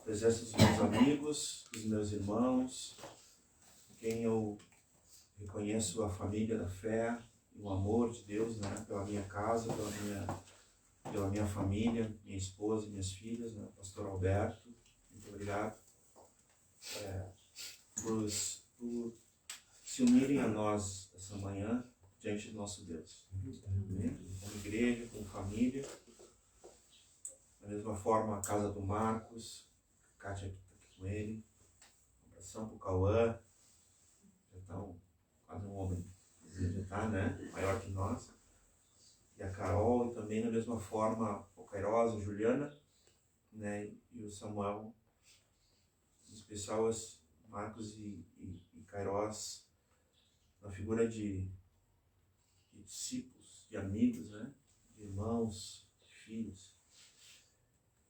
presença dos meus amigos, dos meus irmãos, quem eu reconheço a família da fé, o amor de Deus, né, pela minha casa, pela minha família, minha esposa e minhas filhas, né, Pastor Alberto, muito obrigado por se unirem a nós essa manhã diante do nosso Deus. Amém? Como igreja, como família. Da mesma forma, a casa do Marcos, a Kátia está aqui com ele. Um abração para o Cauã, já está quase um homem, já está, né? Maior que nós. E a Carol, e também da mesma forma o Queiroz, a Juliana, né? E o Samuel, em especial os Marcos e Queiroz, na figura de discípulos, de amigos, né? De irmãos, de filhos.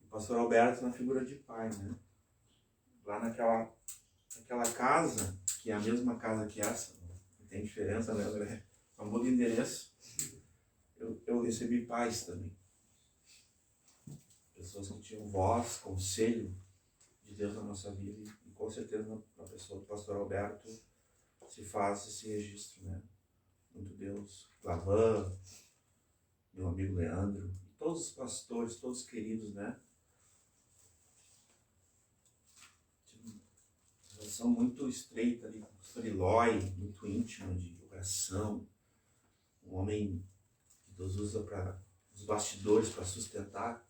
E o Pastor Alberto na figura de pai, né? Lá naquela casa, que é a mesma casa que essa, não tem diferença, né, André? Só muda o endereço. Eu recebi pais também. Pessoas que tinham voz, conselho de Deus na nossa vida. E com certeza na pessoa do Pastor Alberto se faz esse registro, né? Muito Deus. Lavan, meu amigo Leandro, e todos os pastores, todos queridos, né? Uma relação muito estreita ali com o pastor Eloy, muito íntima, de oração. Um homem que Deus usa para os bastidores para sustentar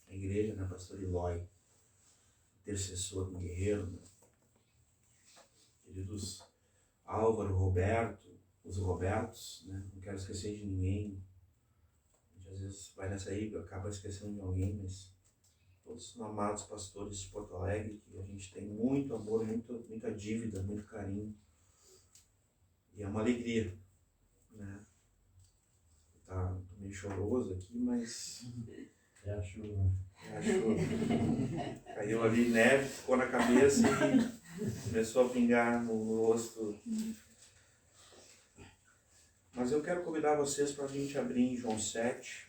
a igreja, né? Pastor Eloy, intercessor, um guerreiro, né? Queridos Álvaro, Roberto, os Robertos, né? Não quero esquecer de ninguém. A gente às vezes vai nessa aí, acaba esquecendo de alguém, mas todos os amados pastores de Porto Alegre, que a gente tem muito amor, muita dívida, muito carinho. E é uma alegria, né? Tô meio choroso aqui, mas... É a chuva. É a chuva. Caiu ali neve, ficou na cabeça e começou a pingar no rosto. Mas eu quero convidar vocês para a gente abrir em João 7.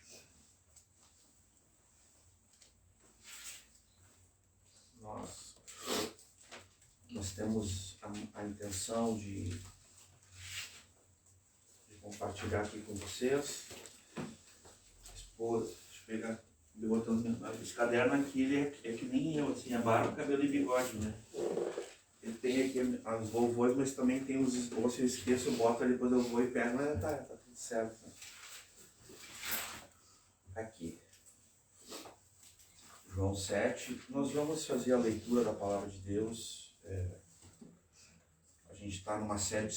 Nós temos a intenção de compartilhar aqui com vocês. Esposa, deixa eu pegar, botando esse caderno aqui, ele é que nem eu, assim, a barba, cabelo e bigode, né? Ele tem aqui as vovôs, mas também tem os esboços, eu esqueço, eu boto ali, depois eu vou e pego, mas tá tudo certo. Né? Aqui. João 7, nós vamos fazer a leitura da Palavra de Deus. A gente está numa série de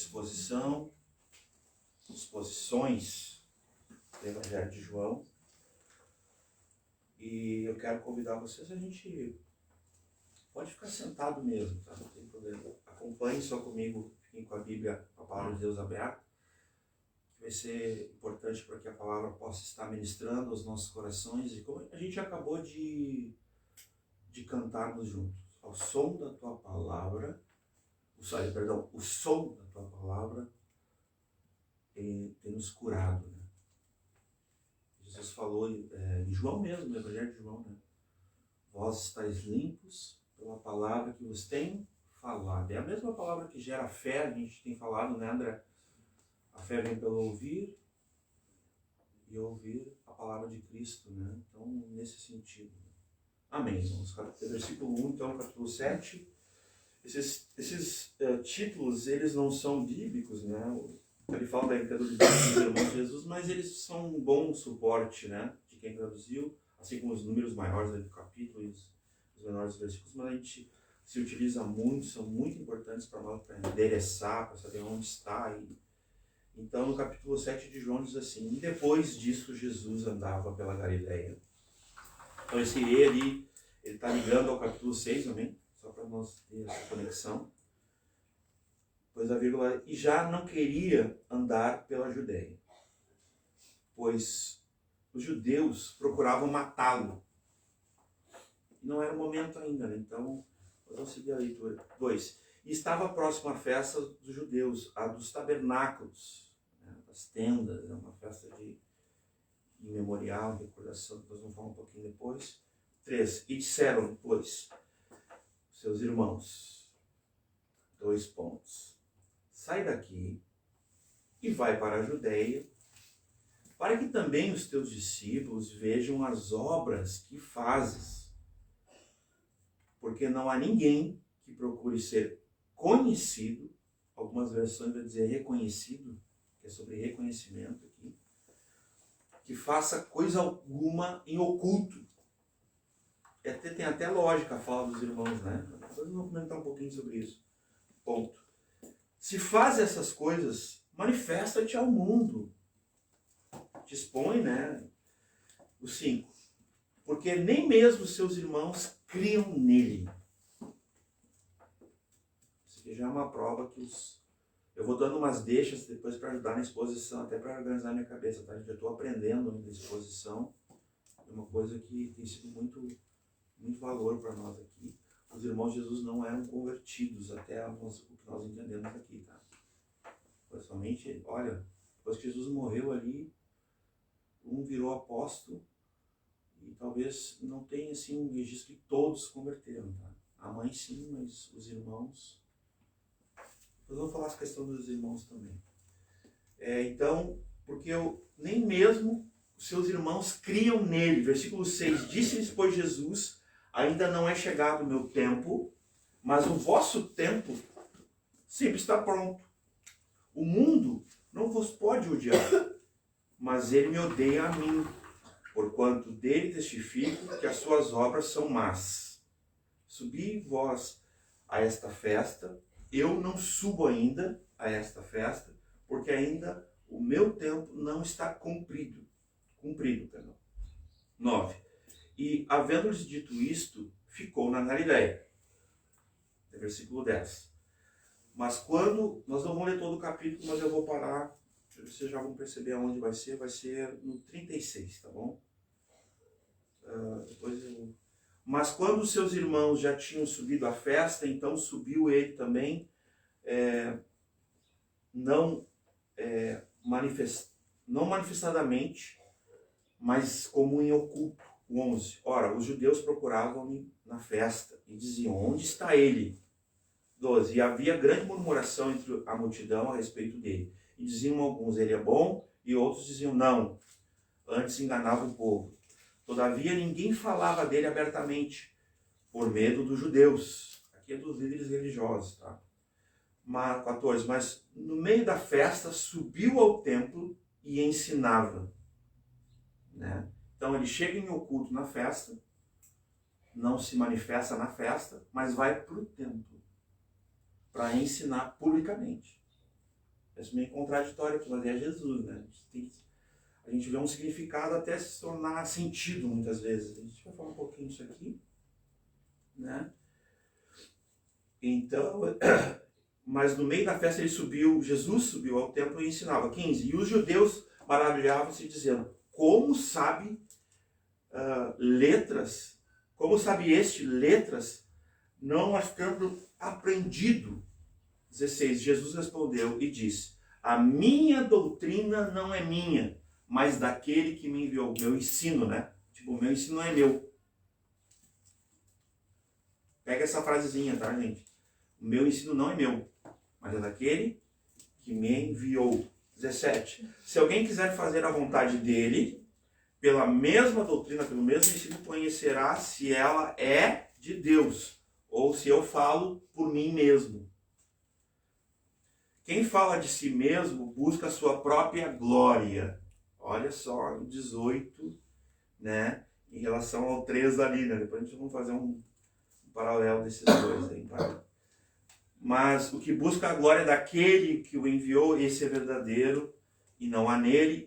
exposições do Evangelho de João. E eu quero convidar vocês, a gente pode ficar sentado mesmo, tá? Não tem problema. Acompanhe só comigo, fiquem com a Bíblia, a Palavra de Deus aberta. Vai ser importante para que a palavra possa estar ministrando aos nossos corações. E como a gente acabou de cantarmos juntos, ao som da tua palavra, o som da tua palavra tem nos curado, né? Jesus falou em João mesmo, no Evangelho de João, né? Vós estáis limpos pela palavra que vos tenho falado. É a mesma palavra que gera fé, a gente tem falado, né, André? A fé vem pelo ouvir e ouvir a palavra de Cristo, né? Então, nesse sentido. Amém. Vamos versículo 1, então, capítulo 7. Esses títulos, eles não são bíblicos, né? Ele fala da incredulidade dos irmãos de Jesus, mas eles são um bom suporte, né? De quem traduziu, assim como os números maiores do capítulo e os menores versículos, mas a gente se utiliza muito, são muito importantes para nós, para endereçar, para saber onde está. Então, no capítulo 7 de João diz assim: e depois disso Jesus andava pela Galileia. Então, esse E ali, ele está ligando ao capítulo 6 também, só para nós ter essa conexão. Depois a vírgula, e já não queria andar pela Judéia, pois os judeus procuravam matá-lo. E não era o momento ainda, né? Então, vamos seguir a leitura. 2. E estava próximo à festa dos judeus, a dos tabernáculos, né? Das tendas, é uma festa de memorial, de recordação, que nós vamos falar um pouquinho depois. 3. E disseram, pois, seus irmãos. 2 pontos. Sai daqui e vai para a Judeia, para que também os teus discípulos vejam as obras que fazes. Porque não há ninguém que procure ser conhecido, algumas versões vão dizer reconhecido, que é sobre reconhecimento aqui, que faça coisa alguma em oculto. Tem até lógica a fala dos irmãos, né? Depois vamos comentar um pouquinho sobre isso. Ponto. Se faz essas coisas, manifesta-te ao mundo. Te expõe, né? O 5. Porque nem mesmo seus irmãos criam nele. Isso aqui já é uma prova que eu vou dando umas deixas depois para ajudar na exposição, até para organizar minha cabeça, tá? Eu estou aprendendo na exposição. É uma coisa que tem sido muito valor para nós aqui. Os irmãos de Jesus não eram convertidos até o que nós entendemos aqui, tá? Foi somente, olha, depois que Jesus morreu ali, um virou apóstolo e talvez não tenha assim um registro que todos converteram, tá? A mãe sim, mas os irmãos... Depois eu vou falar essa questão dos irmãos também. Então, porque nem mesmo os seus irmãos criam nele. Versículo 6, disse-lhes, pois Jesus, ainda não é chegado o meu tempo, mas o vosso tempo sempre está pronto. O mundo não vos pode odiar, mas ele me odeia a mim, porquanto dele testifico que as suas obras são más. Subi vós a esta festa, eu não subo ainda a esta festa, porque ainda o meu tempo não está cumprido. 9. E, havendo-lhes dito isto, ficou na Galileia. Versículo 10. Mas quando... Nós não vamos ler todo o capítulo, mas eu vou parar. Vocês já vão perceber aonde vai ser. Vai ser no 36, tá bom? Mas quando os seus irmãos já tinham subido à festa, então subiu ele também, não manifestadamente, mas como em oculto. 11. Ora, os judeus procuravam-me na festa e diziam, onde está ele? 12. E havia grande murmuração entre a multidão a respeito dele. E diziam alguns, ele é bom, e outros diziam, não. Antes enganava o povo. Todavia ninguém falava dele abertamente, por medo dos judeus. Aqui é dos líderes religiosos, tá? 14. Mas no meio da festa subiu ao templo e ensinava. Né? Então ele chega em oculto na festa, não se manifesta na festa, mas vai para o templo para ensinar publicamente. Isso é meio contraditório aqui, mas é Jesus, né? A gente vê um significado até se tornar sentido muitas vezes. A gente vai falar um pouquinho disso aqui, né? Então, mas no meio da festa Jesus subiu ao templo e ensinava. 15. E os judeus maravilhavam-se dizendo, como sabe letras, como sabe letras, não as tendo aprendido. 16. Jesus respondeu e disse, a minha doutrina não é minha, mas daquele que me enviou. O meu ensino, né? Tipo, o meu ensino não é meu. Pega essa frasezinha, tá, gente? O meu ensino não é meu, mas é daquele que me enviou. 17. Se alguém quiser fazer a vontade dele, pela mesma doutrina, pelo mesmo ensino, conhecerá se ela é de Deus, ou se eu falo por mim mesmo. Quem fala de si mesmo busca a sua própria glória. Olha só, 18, né? Em relação ao 3 ali, né? Depois a gente vai fazer um paralelo desses dois aí, tá? Mas o que busca a glória daquele que o enviou, esse é verdadeiro, e não há nele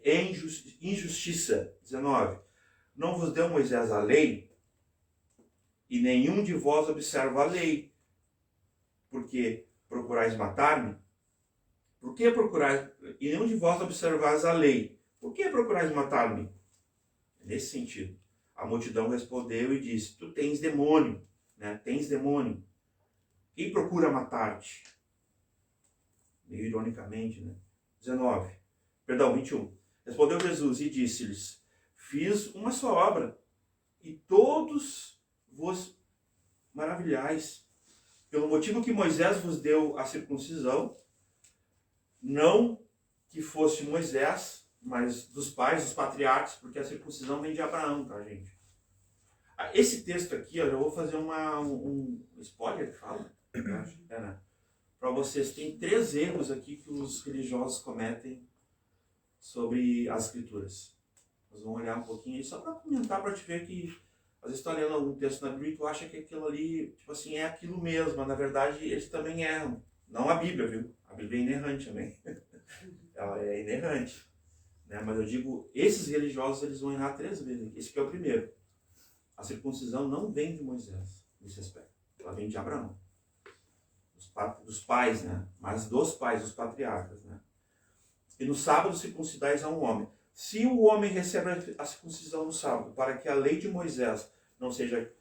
injustiça. 19. Não vos deu Moisés a lei, e nenhum de vós observa a lei. Porque procurais matar-me? Por que procurais? E nenhum de vós observais a lei. Por que procurais matar-me? Nesse sentido. A multidão respondeu e disse, tu tens demônio, né? Tens demônio. Quem procura matar-te? Meio ironicamente, né? 21. Respondeu Jesus e disse-lhes, fiz uma só obra, e todos vos maravilhais. pelo motivo que Moisés vos deu a circuncisão, não que fosse Moisés, mas dos pais, dos patriarcas, porque a circuncisão vem de Abraão, tá, gente? Esse texto aqui, ó, eu vou fazer um spoiler que fala, né? Para vocês, tem 3 erros aqui que os religiosos cometem sobre as escrituras. Nós vamos olhar um pouquinho aí, só para comentar, para te ver que às vezes tu tá lendo algum texto na Bíblia e tu acha que aquilo ali, tipo assim, é aquilo mesmo, mas na verdade eles também erram. Não a Bíblia, viu? A Bíblia é inerrante também. Ela é inerrante. Né? Mas eu digo, esses religiosos eles vão errar 3 vezes. Esse aqui é o primeiro. A circuncisão não vem de Moisés, nesse aspecto. Ela vem de Abraão. Dos pais, né? Mas dos pais, dos patriarcas, né? E no sábado circuncidais a um homem. Se o homem recebe a circuncisão no sábado, para que a lei de Moisés não seja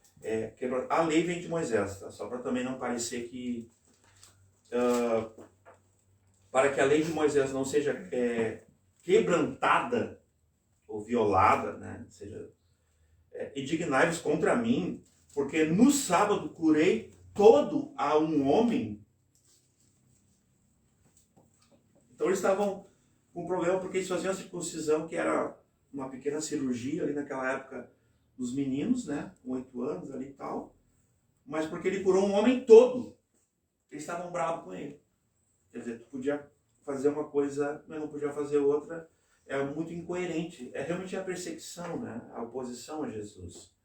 quebrada. A lei vem de Moisés, tá? Só para também não parecer que... para que a lei de Moisés não seja quebrantada ou violada, né? Seja, indignai-vos contra mim, porque no sábado curei todo a um homem. Então eles estavam com um problema porque eles faziam a circuncisão, que era uma pequena cirurgia ali naquela época dos meninos, né? Com 8 anos ali e tal. Mas porque ele curou um homem todo. Eles estavam bravos com ele. Quer dizer, tu podia fazer uma coisa, mas não podia fazer outra. É muito incoerente. É realmente a perseguição, né? A oposição a Jesus.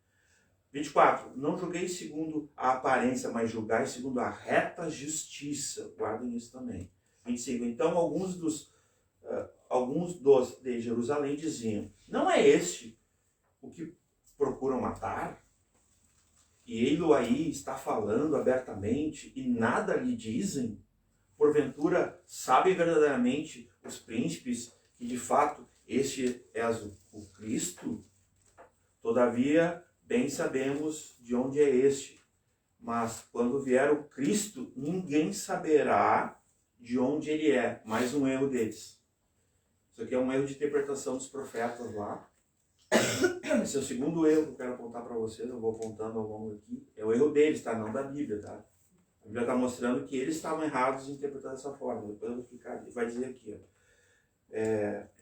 24. Não julgueis segundo a aparência, mas julgai segundo a reta justiça. Guardem isso também. 25. Então, alguns dos de Jerusalém diziam: não é este o que procuram matar? E ele aí está falando abertamente e nada lhe dizem? Porventura, sabem verdadeiramente os príncipes que de fato este é o Cristo? Todavia, bem sabemos de onde é este. Mas quando vier o Cristo, ninguém saberá de onde ele é. Mais um erro deles. Isso aqui é um erro de interpretação dos profetas lá. Esse é o segundo erro que eu quero apontar para vocês. Eu vou apontando ao longo aqui. É o erro deles, tá? Não da Bíblia, tá? A Bíblia está mostrando que eles estavam errados em interpretar dessa forma. Depois eu vou explicar. Ele vai dizer aqui, ó.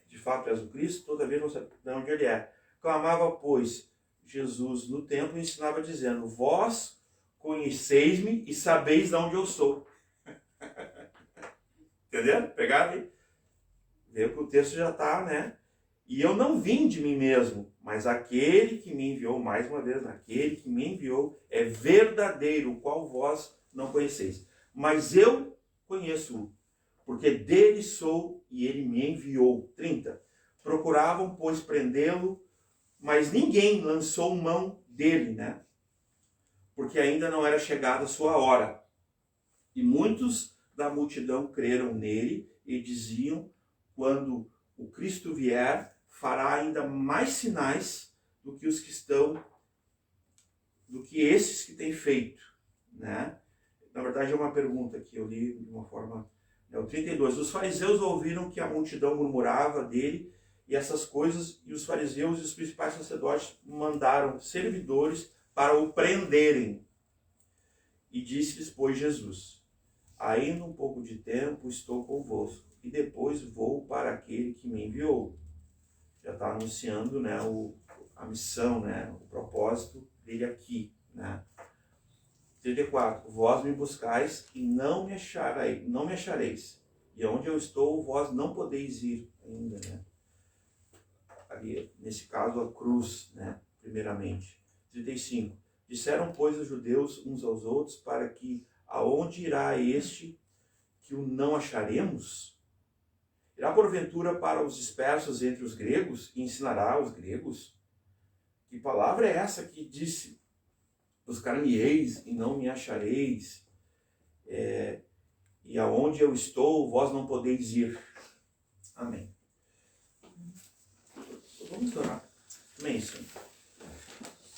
De fato és o Cristo, todavia não sabe de onde ele é. Clamava, pois, Jesus no templo e ensinava dizendo: vós conheceis-me e sabeis de onde eu sou. Entendeu? Pegaram aí? Veio que o texto já está, né? E eu não vim de mim mesmo, mas aquele que me enviou, mais uma vez, aquele que me enviou é verdadeiro, o qual vós não conheceis. Mas eu conheço-o, porque dele sou e ele me enviou. 30. Procuravam, pois, prendê-lo, mas ninguém lançou mão dele, né? Porque ainda não era chegada a sua hora. E muitos da multidão creram nele e diziam: quando o Cristo vier, fará ainda mais sinais do que os que estão, do que esses que têm feito, né? Na verdade é uma pergunta que eu li de uma forma, o 32. Os fariseus ouviram que a multidão murmurava dele e essas coisas, e os fariseus e os principais sacerdotes mandaram servidores para o prenderem. E disse-lhes, pois, Jesus: ainda um pouco de tempo estou convosco, e depois vou para aquele que me enviou. Já está anunciando, né, a missão, né, o propósito dele aqui, né? 34. Vós me buscais e não me achareis. E onde eu estou, vós não podeis ir ainda, né? Ali, nesse caso, a cruz, né, primeiramente. 35. Disseram, pois, os judeus uns aos outros, para que aonde irá este que o não acharemos? Irá porventura para os dispersos entre os gregos e ensinará aos gregos? Que palavra é essa que disse: buscar-me-eis e não me achareis, e aonde eu estou, vós não podeis ir. Amém. Vamos orar. Amém, Senhor.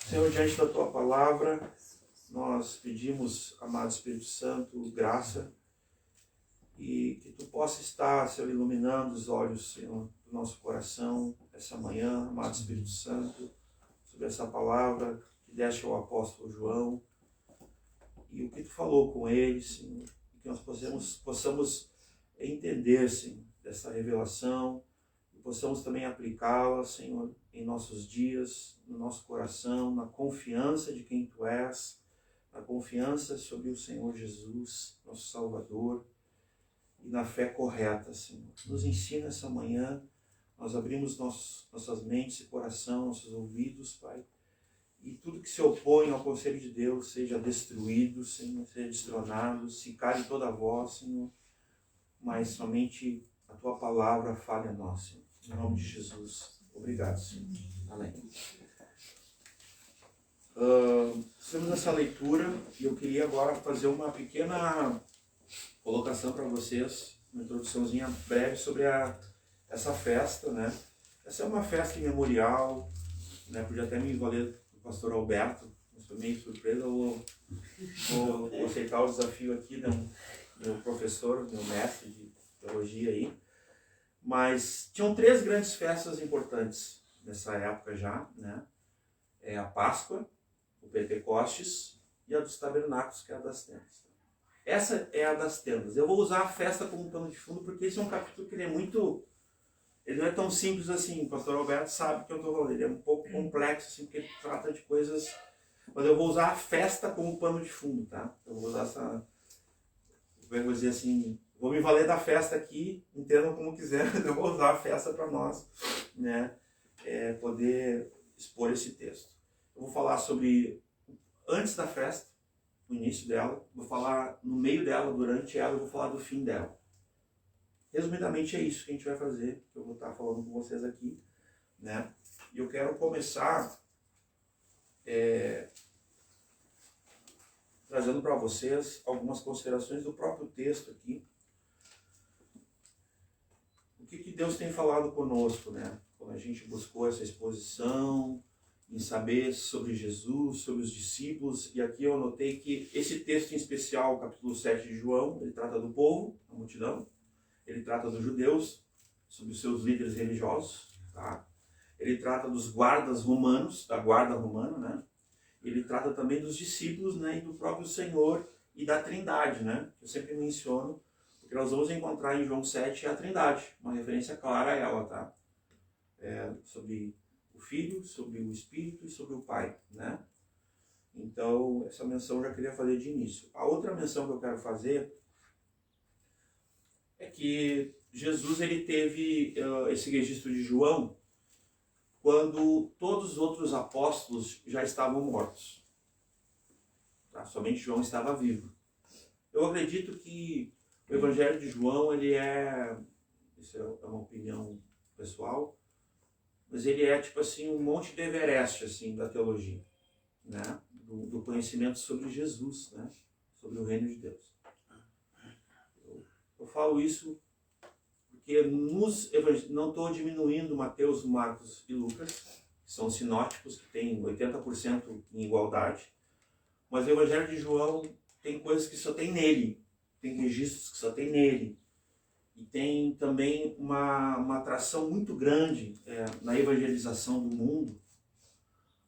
Senhor, diante da tua palavra, nós pedimos, amado Espírito Santo, graça, e que tu possa estar, Senhor, iluminando os olhos, Senhor, do nosso coração essa manhã, amado Espírito Santo, sobre essa palavra que deste ao apóstolo João, e o que tu falou com eles, Senhor, que nós possamos entender, Senhor, dessa revelação, e possamos também aplicá-la, Senhor, em nossos dias, no nosso coração, na confiança de quem Tu és, na confiança sobre o Senhor Jesus, nosso Salvador, e na fé correta, Senhor. Nos ensina essa manhã, nós abrimos nossas mentes e coração, nossos ouvidos, Pai, e tudo que se opõe ao conselho de Deus seja destruído, Senhor, seja destronado, se cale toda a voz, Senhor, mas somente a Tua palavra fale a nós, Senhor. Em nome de Jesus. Obrigado, Senhor. Amém. Estamos nessa leitura e eu queria agora fazer uma pequena colocação para vocês, uma introduçãozinha breve sobre essa festa, né? Essa é uma festa memorial, né? Podia até me valer do pastor Alberto, mas foi meio surpresa, eu vou aceitar o desafio aqui, né? Meu professor, meu mestre de teologia aí. Mas tinham 3 grandes festas importantes nessa época já, né? É a Páscoa, o Pentecostes e a dos Tabernáculos, que é a das tendas. Essa é a das tendas. Eu vou usar a festa como pano de fundo porque esse é um capítulo que ele não é tão simples assim. O pastor Alberto sabe o que eu estou falando. Ele é um pouco complexo, assim, porque ele trata de coisas... Mas eu vou usar a festa como pano de fundo, tá? Eu vou usar essa... Vou dizer assim... Vou me valer da festa aqui, entendam como quiser, eu vou usar a festa para nós, né? Poder expor esse texto. Eu vou falar sobre antes da festa, no início dela, vou falar no meio dela, durante ela, e vou falar do fim dela. Resumidamente é isso que a gente vai fazer, que eu vou estar falando com vocês aqui, né? E eu quero começar trazendo para vocês algumas considerações do próprio texto aqui. O que Deus tem falado conosco, né? Quando a gente buscou essa exposição, em saber sobre Jesus, sobre os discípulos, e aqui eu anotei que esse texto em especial, capítulo 7 de João, ele trata do povo, a multidão, ele trata dos judeus, sobre os seus líderes religiosos, tá? Ele trata dos guardas romanos, da guarda romana, né? Ele trata também dos discípulos, né? E do próprio Senhor e da Trindade, né? Eu sempre menciono, porque nós vamos encontrar em João 7 a Trindade, uma referência clara a ela, tá? Sobre o Filho, sobre o Espírito e sobre o Pai, né? Então, essa menção eu já queria fazer de início. A outra menção que eu quero fazer é que Jesus ele teve esse registro de João quando todos os outros apóstolos já estavam mortos. Tá? Somente João estava vivo. Eu acredito que o Evangelho de João, isso é uma opinião pessoal, mas ele é tipo assim um monte de Everest assim, da teologia, né? Do conhecimento sobre Jesus, né? Sobre o reino de Deus. Eu falo isso porque não estou diminuindo Mateus, Marcos e Lucas, que são sinóticos, que têm 80% em igualdade, mas o Evangelho de João tem coisas que só tem nele, tem registros que só tem nele. E tem também uma atração muito grande na evangelização do mundo.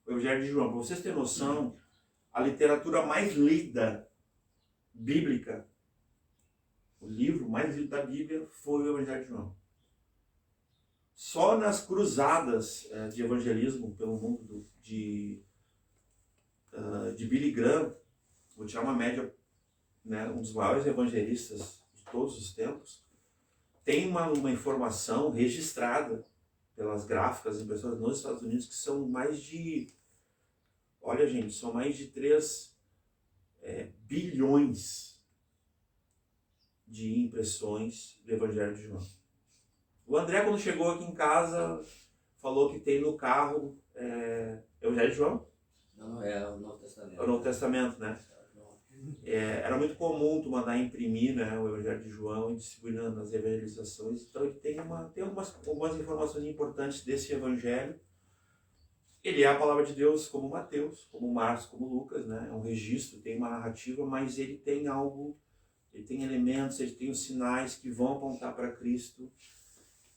O Evangelho de João, para vocês terem noção, a literatura mais lida bíblica, o livro mais lido da Bíblia foi o Evangelho de João. Só nas cruzadas de evangelismo pelo mundo de Billy Graham, vou tirar uma média, né, um dos maiores evangelistas de todos os tempos, tem uma informação registrada pelas gráficas impressoras nos Estados Unidos que são mais de... Olha, gente, são mais de 3 bilhões de impressões do Evangelho de João. O André, quando chegou aqui em casa, falou que tem no carro Evangelho de João? Não, é o Novo Testamento. É o Novo Testamento, né? Era muito comum tu mandar imprimir, né, o Evangelho de João e distribuir nas evangelizações. Então ele tem algumas informações importantes desse Evangelho. Ele é a palavra de Deus como Mateus, como Marcos, como Lucas, né? É um registro, tem uma narrativa, mas ele tem algo, ele tem elementos, ele tem os sinais que vão apontar para Cristo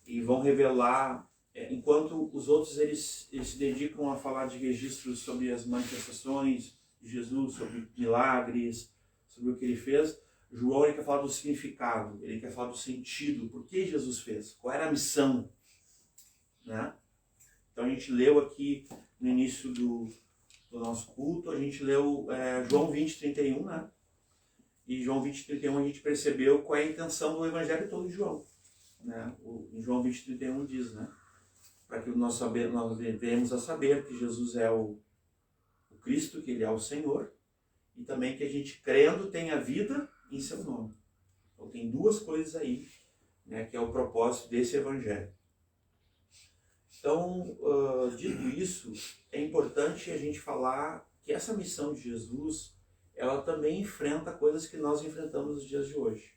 e vão revelar, enquanto os outros eles se dedicam a falar de registros sobre as manifestações de Jesus, sobre milagres, sobre o que ele fez, João ele quer falar do significado, ele quer falar do sentido, por que Jesus fez, qual era a missão, né? Então a gente leu aqui no início do nosso culto, a gente leu João 20:31, né? E João 20:31 a gente percebeu qual é a intenção do evangelho todo de João, né? Em João 20:31 diz, né? Para que nós venhamos a saber que Jesus é o Cristo, que ele é o Senhor, e também que a gente crendo tenha vida em seu nome. Então tem duas coisas aí, né, que é o propósito desse evangelho. Então, dito isso, é importante a gente falar que essa missão de Jesus, ela também enfrenta coisas que nós enfrentamos nos dias de hoje.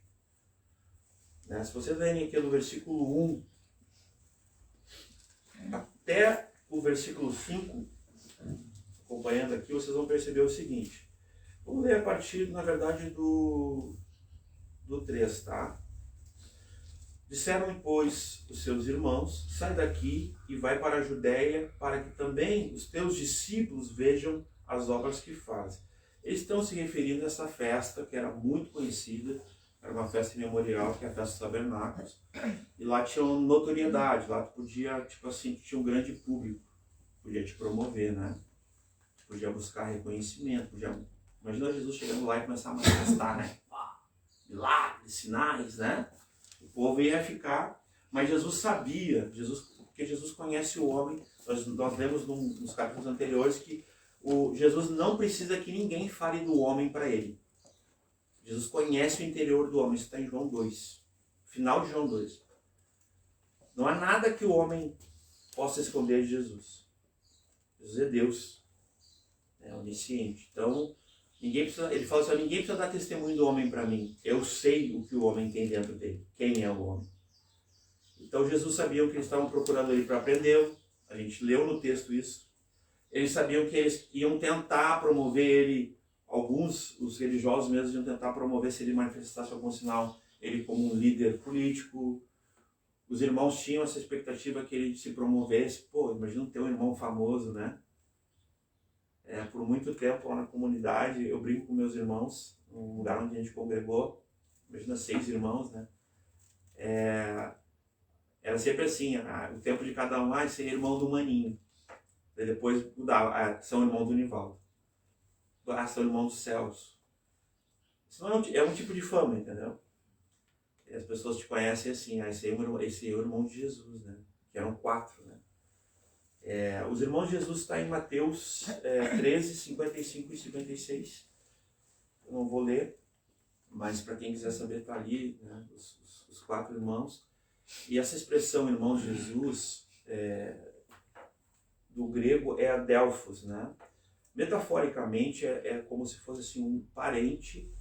Né? Se vocês lerem aqui no versículo 1 até o versículo 5, acompanhando aqui, vocês vão perceber o seguinte. Vamos ler a partir, na verdade, do 3, tá? Disseram-lhe, pois, os seus irmãos, sai daqui e vai para a Judéia, para que também os teus discípulos vejam as obras que fazem. Eles estão se referindo a essa festa, que era muito conhecida, era uma festa memorial, que é a festa dos tabernáculos, e lá tinha notoriedade, lá tu podia, tipo assim, tinha um grande público, podia te promover, né? Podia buscar reconhecimento, imagina Jesus chegando lá e começar a manifestar, né? Milagres, sinais, né? O povo ia ficar, mas Jesus sabia, porque Jesus conhece o homem. Nós lemos nos capítulos anteriores que Jesus não precisa que ninguém fale do homem para ele. Jesus conhece o interior do homem, isso está em João 2, final de João 2. Não há nada que o homem possa esconder de Jesus. Jesus é Deus, é onisciente. Então, ele fala assim, ninguém precisa dar testemunho do homem para mim. Eu sei o que o homem tem dentro dele, quem é o homem. Então Jesus sabia que eles estavam procurando ele para aprender. A gente leu no texto isso. Eles sabiam que eles iam tentar promover ele, os religiosos mesmo iam tentar promover se ele manifestasse algum sinal, ele como um líder político. Os irmãos tinham essa expectativa que ele se promovesse. Pô, imagina ter um irmão famoso, né? Por muito tempo lá na comunidade, eu brinco com meus irmãos, num lugar onde a gente congregou, imagina 6 irmãos, né? Era sempre assim, o tempo de cada um, ser irmão do Maninho. Daí depois mudava, são irmãos do Nivaldo. São irmãos dos Celso. Isso não é um tipo de fama, entendeu? E as pessoas te conhecem assim, esse é o irmão de Jesus, né? Que eram 4, né? Os irmãos de Jesus está em Mateus 13, 55 e 56. Eu não vou ler, mas para quem quiser saber está ali, né, os 4 irmãos. E essa expressão irmãos de Jesus, do grego, é adelphos, né? Metaforicamente é como se fosse assim, um parente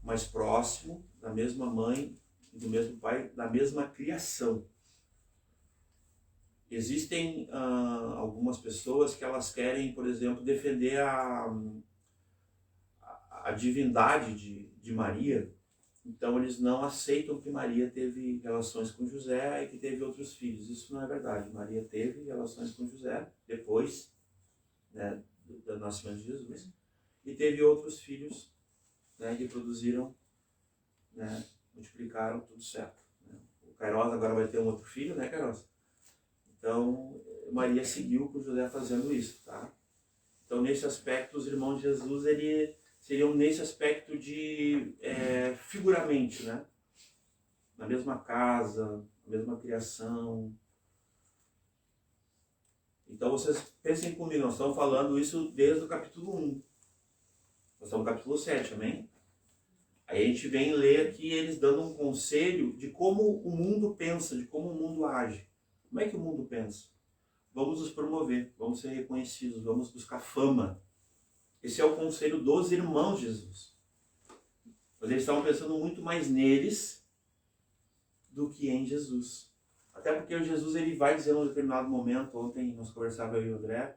mais próximo, da mesma mãe e do mesmo pai, da mesma criação. Existem algumas pessoas que elas querem, por exemplo, defender a divindade de Maria. Então eles não aceitam que Maria teve relações com José e que teve outros filhos. Isso não é verdade. Maria teve relações com José depois, né, do nascimento de Jesus. E teve outros filhos, né, que produziram, né, multiplicaram, tudo certo. Né? O Queiroz agora vai ter um outro filho, né, Queiroz? Então, Maria seguiu com José fazendo isso, tá? Então, nesse aspecto, os irmãos de Jesus, seriam nesse aspecto de, figuramente, né? Na mesma casa, na mesma criação. Então, vocês pensem comigo, nós estamos falando isso desde o capítulo 1. Nós estamos no capítulo 7, amém? Aí a gente vem ler aqui eles dando um conselho de como o mundo pensa, de como o mundo age. Como é que o mundo pensa? Vamos nos promover, vamos ser reconhecidos, vamos buscar fama. Esse é o conselho dos irmãos de Jesus. Mas eles estavam pensando muito mais neles do que em Jesus. Até porque o Jesus ele vai dizer num determinado momento, ontem nós conversávamos eu e o André,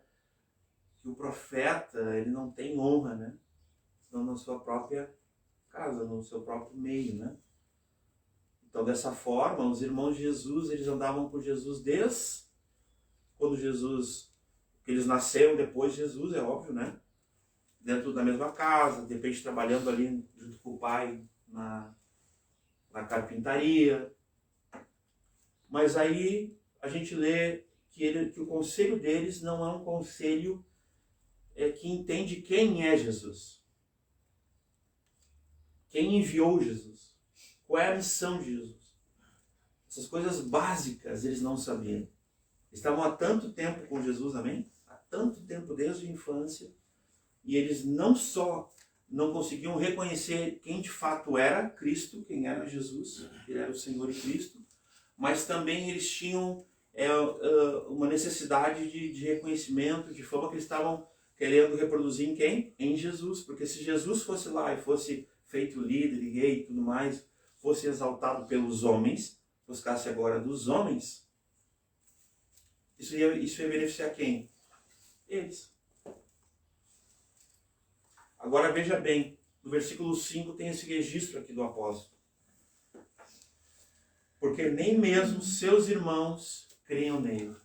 que o profeta ele não tem honra, né? Senão na sua própria casa, no seu próprio meio, né? Então, dessa forma, os irmãos de Jesus, eles andavam por Jesus desde quando eles nasceram depois de Jesus, é óbvio, né? dentro da mesma casa, de repente trabalhando ali junto com o pai na carpintaria. Mas aí a gente lê que o conselho deles não é um conselho que entende quem é Jesus. Quem enviou Jesus. Qual é a missão de Jesus. Essas coisas básicas eles não sabiam. Estavam há tanto tempo com Jesus, amém? Há tanto tempo desde a infância. E eles não só não conseguiam reconhecer quem de fato era Cristo, quem era Jesus, ele era o Senhor e Cristo, mas também eles tinham uma necessidade de reconhecimento, de fama que eles estavam querendo reproduzir em quem? Em Jesus. Porque se Jesus fosse lá e fosse feito líder e rei e tudo mais, fosse exaltado pelos homens, buscasse agora dos homens, isso ia beneficiar quem? Eles. Agora veja bem, no versículo 5 tem esse registro aqui do apóstolo. Porque nem mesmo seus irmãos criam nele.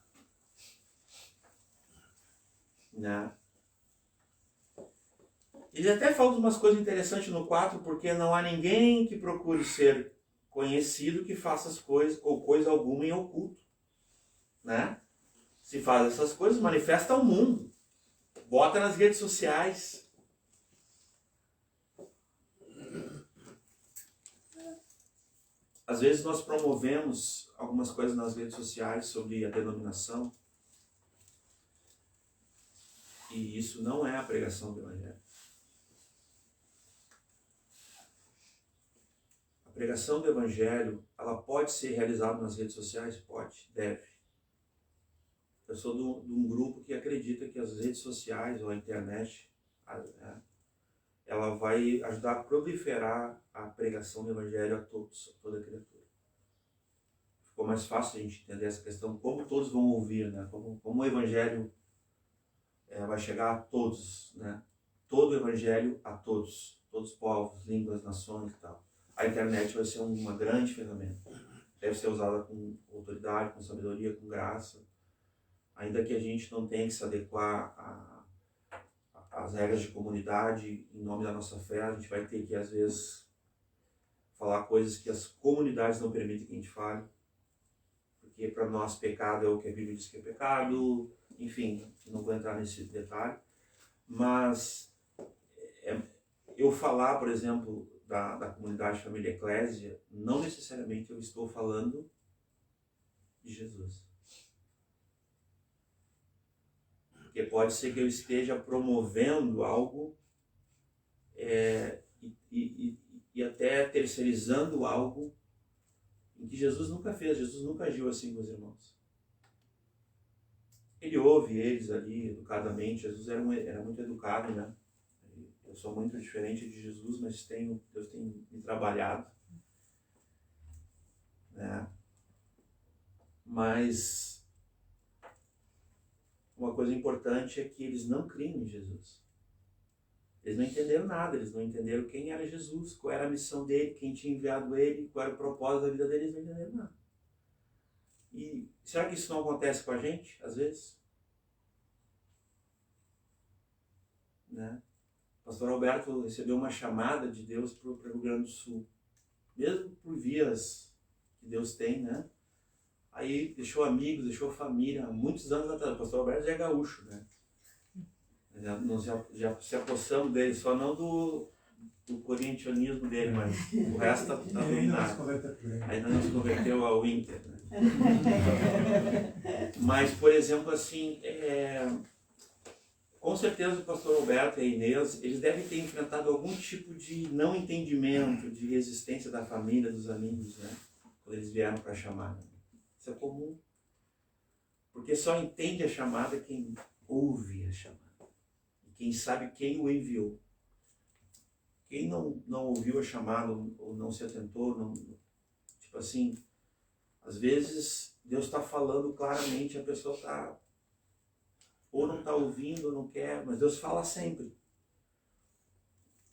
Né? Ele até fala umas coisas interessantes no 4, porque não há ninguém que procure ser conhecido que faça as coisas, ou coisa alguma em oculto. Né? Se faz essas coisas, manifesta ao mundo. Bota nas redes sociais. Às vezes nós promovemos algumas coisas nas redes sociais sobre a denominação. E isso não é a pregação do Evangelho. A pregação do Evangelho, ela pode ser realizada nas redes sociais? Pode, deve. Eu sou de um grupo que acredita que as redes sociais ou a internet, ela vai ajudar a proliferar a pregação do Evangelho a todos, a toda criatura. Ficou mais fácil a gente entender essa questão, como todos vão ouvir, né? Como o Evangelho vai chegar a todos, né? Todo o Evangelho a todos os povos, línguas, nações e tal. A internet vai ser uma grande ferramenta. Deve ser usada com autoridade, com sabedoria, com graça. Ainda que a gente não tenha que se adequar às regras de comunidade, em nome da nossa fé, a gente vai ter que, às vezes, falar coisas que as comunidades não permitem que a gente fale. Porque para nós pecado é o que a Bíblia diz que é pecado. Enfim, não vou entrar nesse detalhe. Mas eu falar, por exemplo, da comunidade Família Eclésia, não necessariamente eu estou falando de Jesus. Porque pode ser que eu esteja promovendo algo e até terceirizando algo em que Jesus nunca fez, Jesus nunca agiu assim com os irmãos. Ele ouve eles ali educadamente, Jesus era muito educado, né? Eu sou muito diferente de Jesus, mas Deus tem me trabalhado. Né? Mas uma coisa importante é que eles não criam em Jesus. Eles não entenderam nada, eles não entenderam quem era Jesus, qual era a missão dele, quem tinha enviado ele, qual era o propósito da vida dele, eles não entenderam nada. E será que isso não acontece com a gente, às vezes? Né? O pastor Alberto recebeu uma chamada de Deus para o Rio Grande do Sul. Mesmo por vias que Deus tem, né? Aí deixou amigos, deixou família, há muitos anos atrás. O pastor Alberto já é gaúcho, né? Nós já se apossamos dele, só não do corintianismo dele, mas o resto está dominado. Ainda não se converteu ao Inter, né? Mas, por exemplo, assim, com certeza o pastor Alberto e a Inês, eles devem ter enfrentado algum tipo de não entendimento, de resistência da família, dos amigos, né? Quando eles vieram para a chamada. Isso é comum. Porque só entende a chamada quem ouve a chamada. E quem sabe quem o enviou. Quem não ouviu a chamada ou não se atentou, tipo assim, às vezes Deus está falando claramente, a pessoa está ou não está ouvindo, ou não quer, mas Deus fala sempre.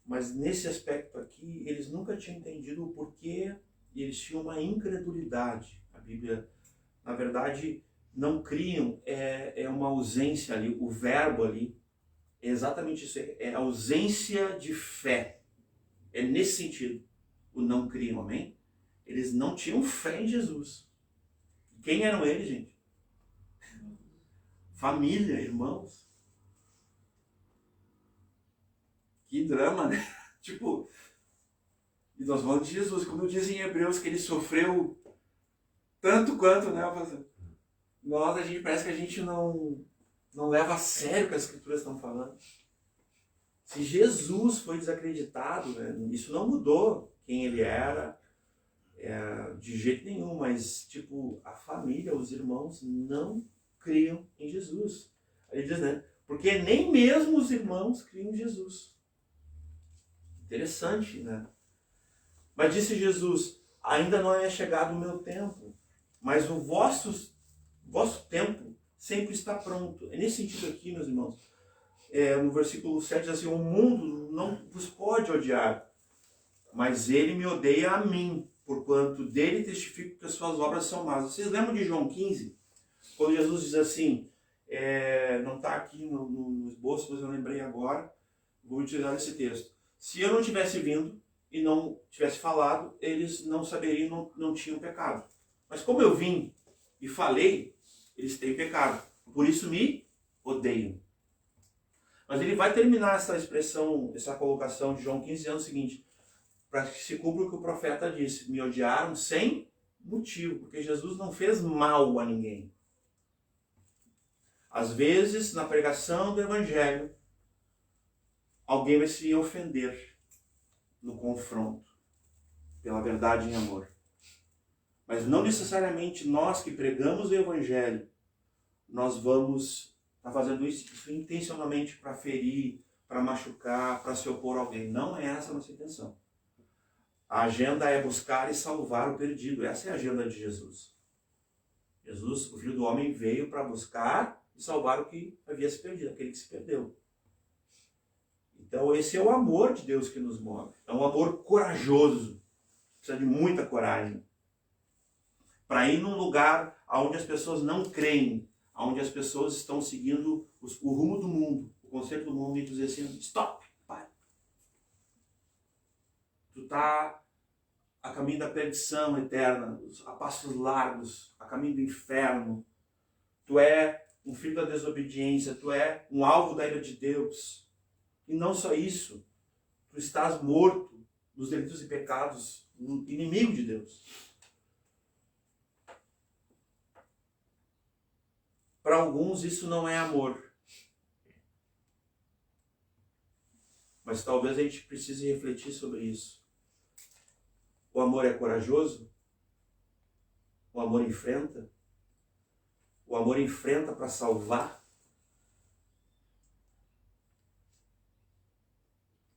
Mas nesse aspecto aqui, eles nunca tinham entendido o porquê e eles tinham uma incredulidade. A Bíblia, na verdade, não criam, é uma ausência ali, o verbo ali, É exatamente isso, é a ausência de fé. É nesse sentido. O não criam, amém? Eles não tinham fé em Jesus. Quem eram eles, gente? Família, irmãos. Que drama, né? Tipo, e nós falamos de Jesus, como diz em Hebreus, que ele sofreu tanto quanto, né? Nós, a gente parece que a gente não leva a sério o que as escrituras estão falando. Se Jesus foi desacreditado, né, isso não mudou quem ele era, de jeito nenhum, mas tipo, a família, os irmãos não criam em Jesus. Ele diz, né? Porque nem mesmo os irmãos criam em Jesus. Interessante, né? Mas disse Jesus, ainda não é chegado o meu tempo, mas o vosso tempo sempre está pronto. É nesse sentido aqui, meus irmãos. No versículo 7 diz assim, o mundo não vos pode odiar, mas ele me odeia a mim, porquanto dele testifico que as suas obras são más. Vocês lembram de João 15? Quando Jesus diz assim, não está aqui no esboço, mas eu lembrei agora, vou utilizar esse texto. Se eu não tivesse vindo e não tivesse falado, eles não saberiam, não tinham pecado. Mas como eu vim e falei, eles têm pecado. Por isso me odeiam. Mas ele vai terminar essa expressão, essa colocação de João 15 anos seguinte, para que se cumpra o que o profeta disse. Me odiaram sem motivo, porque Jesus não fez mal a ninguém. Às vezes, na pregação do Evangelho, alguém vai se ofender no confronto pela verdade em amor. Mas não necessariamente nós que pregamos o Evangelho, nós vamos estar fazendo isso intencionalmente para ferir, para machucar, para se opor a alguém. Não é essa a nossa intenção. A agenda é buscar e salvar o perdido. Essa é a agenda de Jesus. Jesus, o Filho do Homem, veio para buscar e salvar o que havia se perdido, aquele que se perdeu. Então esse é o amor de Deus que nos move. É um amor corajoso. Precisa de muita coragem. Para ir num lugar onde as pessoas não creem, onde as pessoas estão seguindo o rumo do mundo, o conceito do mundo, e dizer assim, stop, pai. Tu está a caminho da perdição eterna, a passos largos, a caminho do inferno. Tu é um filho da desobediência, tu é um alvo da ira de Deus. E não só isso, tu estás morto nos delitos e pecados, inimigo de Deus. Para alguns isso não é amor. Mas talvez a gente precise refletir sobre isso. O amor é corajoso? O amor enfrenta? O amor enfrenta para salvar?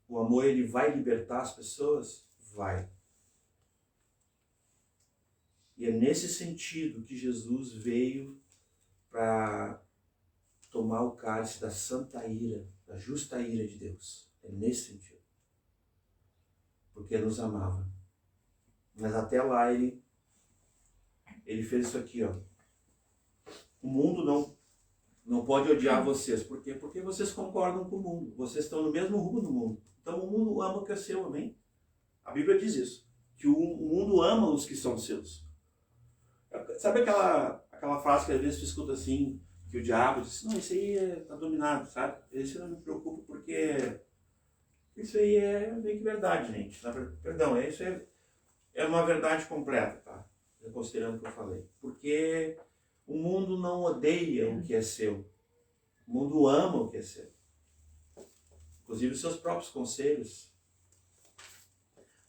O amor, ele vai libertar as pessoas? Vai. E é nesse sentido que Jesus veio para tomar o cálice da santa ira, da justa ira de Deus. É nesse sentido. Porque nos amava. Mas até lá ele fez isso aqui, ó. O mundo não pode odiar vocês. Por quê? Porque vocês concordam com o mundo. Vocês estão no mesmo rumo do mundo. Então o mundo ama o que é seu, amém? A Bíblia diz isso. Que o mundo ama os que são seus. Sabe aquela frase que às vezes tu escuta assim, que o diabo diz, não, isso aí está dominado, sabe? Isso não me preocupa porque isso aí é meio que verdade, gente. Perdão, isso é uma verdade completa, tá? Considerando o que eu falei. Porque o mundo não odeia o que é seu. O mundo ama o que é seu. Inclusive os seus próprios conselhos.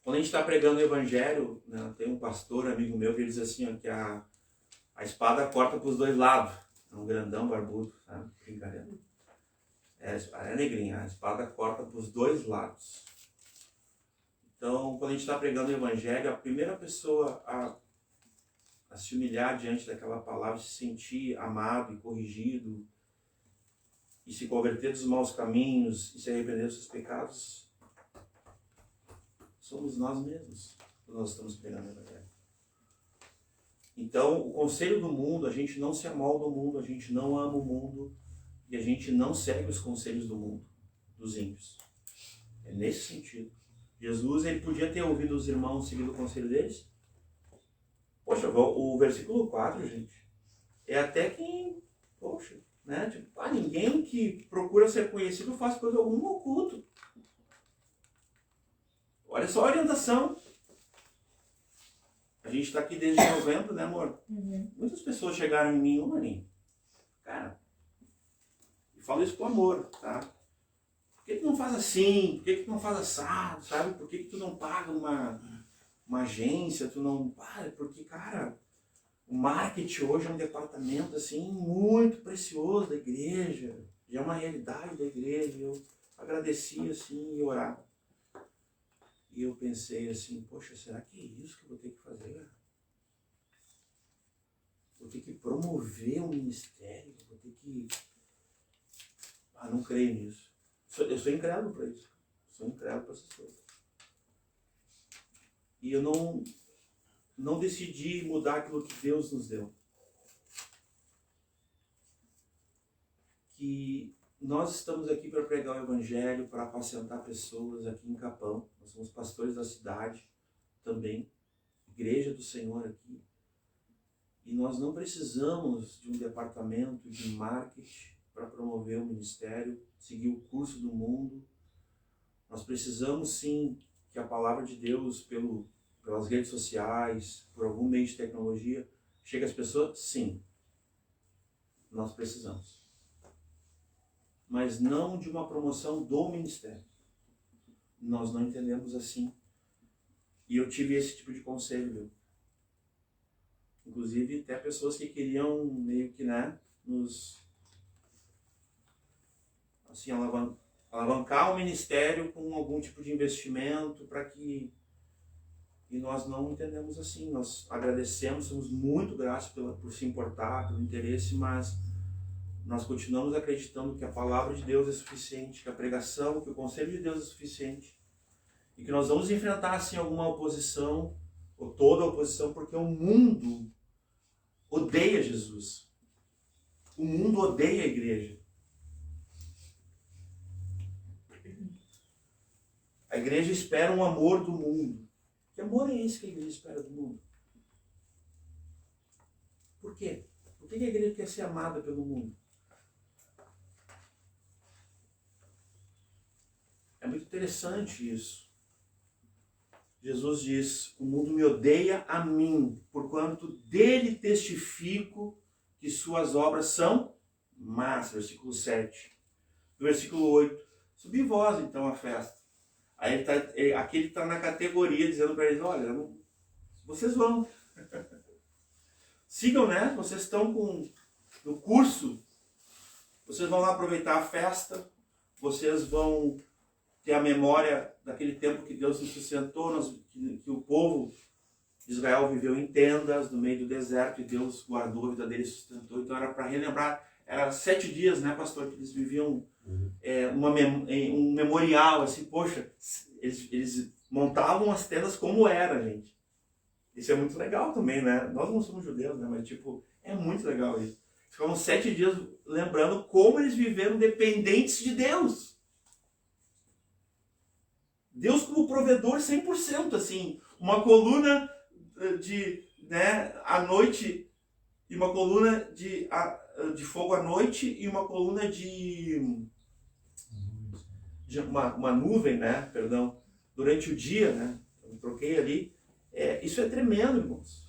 Quando a gente está pregando o Evangelho, né, tem um pastor, amigo meu, que ele diz assim, ó, que a espada corta para os dois lados. É um grandão, barbudo, sabe? Brincadeira. É negrinha, a espada corta para os dois lados. Então, quando a gente está pregando o Evangelho, a primeira pessoa a se humilhar diante daquela palavra, se sentir amado e corrigido, e se converter dos maus caminhos, e se arrepender dos seus pecados, somos nós mesmos, quando nós estamos pregando o Evangelho. Então, o conselho do mundo, a gente não se amolda ao mundo, a gente não ama o mundo, e a gente não segue os conselhos do mundo, dos ímpios. É nesse sentido. Jesus, ele podia ter ouvido os irmãos seguindo o conselho deles. Poxa, o versículo 4, gente, é até quem, poxa, né? Tipo, ninguém que procura ser conhecido faz coisa alguma oculto. Olha só a orientação. A gente está aqui desde novembro, né, amor? Uhum. Muitas pessoas chegaram em mim, Maninho. Cara, e falo isso com amor, tá? Por que tu não faz assim? Por que tu não faz assado, sabe? Por que tu não paga uma agência? Tu não... Porque, cara, o marketing hoje é um departamento, assim, muito precioso da igreja. Já é uma realidade da igreja. Eu agradeci, assim, e orar. E eu pensei assim, poxa, será que é isso que eu vou ter que fazer? Vou ter que promover um ministério, vou ter que... não creio nisso. Eu sou incrédulo para isso. Sou incrédulo para essas coisas. E eu não decidi mudar aquilo que Deus nos deu. Que nós estamos aqui para pregar o Evangelho, para apacentar pessoas aqui em Capão. Nós somos pastores da cidade também, igreja do Senhor aqui. E nós não precisamos de um departamento de marketing para promover o ministério, seguir o curso do mundo. Nós precisamos sim que a palavra de Deus, pelas redes sociais, por algum meio de tecnologia, chegue às pessoas? Sim. Nós precisamos. Mas não de uma promoção do ministério. Nós não entendemos assim. E eu tive esse tipo de conselho, viu? Inclusive, até pessoas que queriam meio que, né, nos... assim, alavancar o ministério com algum tipo de investimento para que... E nós não entendemos assim. Nós agradecemos, somos muito gratos por se importar, pelo interesse, mas... nós continuamos acreditando que a palavra de Deus é suficiente, que a pregação, que o conselho de Deus é suficiente. E que nós vamos enfrentar, assim, alguma oposição, ou toda a oposição, porque o mundo odeia Jesus. O mundo odeia a igreja. A igreja espera um amor do mundo. Que amor é esse que a igreja espera do mundo? Por quê? Por que a igreja quer ser amada pelo mundo? É muito interessante isso. Jesus diz, o mundo me odeia a mim, porquanto dele testifico que suas obras são más. Versículo 7. No versículo 8, subi vós então à festa. Aí aqui ele está na categoria dizendo para eles, olha, vocês vão. Sigam, né? Vocês estão no curso, vocês vão lá aproveitar a festa, vocês vão ter a memória daquele tempo que Deus nos sustentou, que o povo de Israel viveu em tendas no meio do deserto e Deus guardou a vida deles e sustentou. Então era para relembrar, era 7 dias, né, pastor, que eles viviam um memorial, assim, poxa, eles montavam as tendas como era, gente. Isso é muito legal também, né? Nós não somos judeus, né, mas tipo, é muito legal isso. Ficavam 7 dias lembrando como eles viveram dependentes de Deus. Deus como provedor 100%, assim, uma coluna à noite e uma coluna de fogo à noite e uma coluna de uma nuvem, né, perdão, durante o dia, né, eu troquei ali, isso é tremendo, irmãos.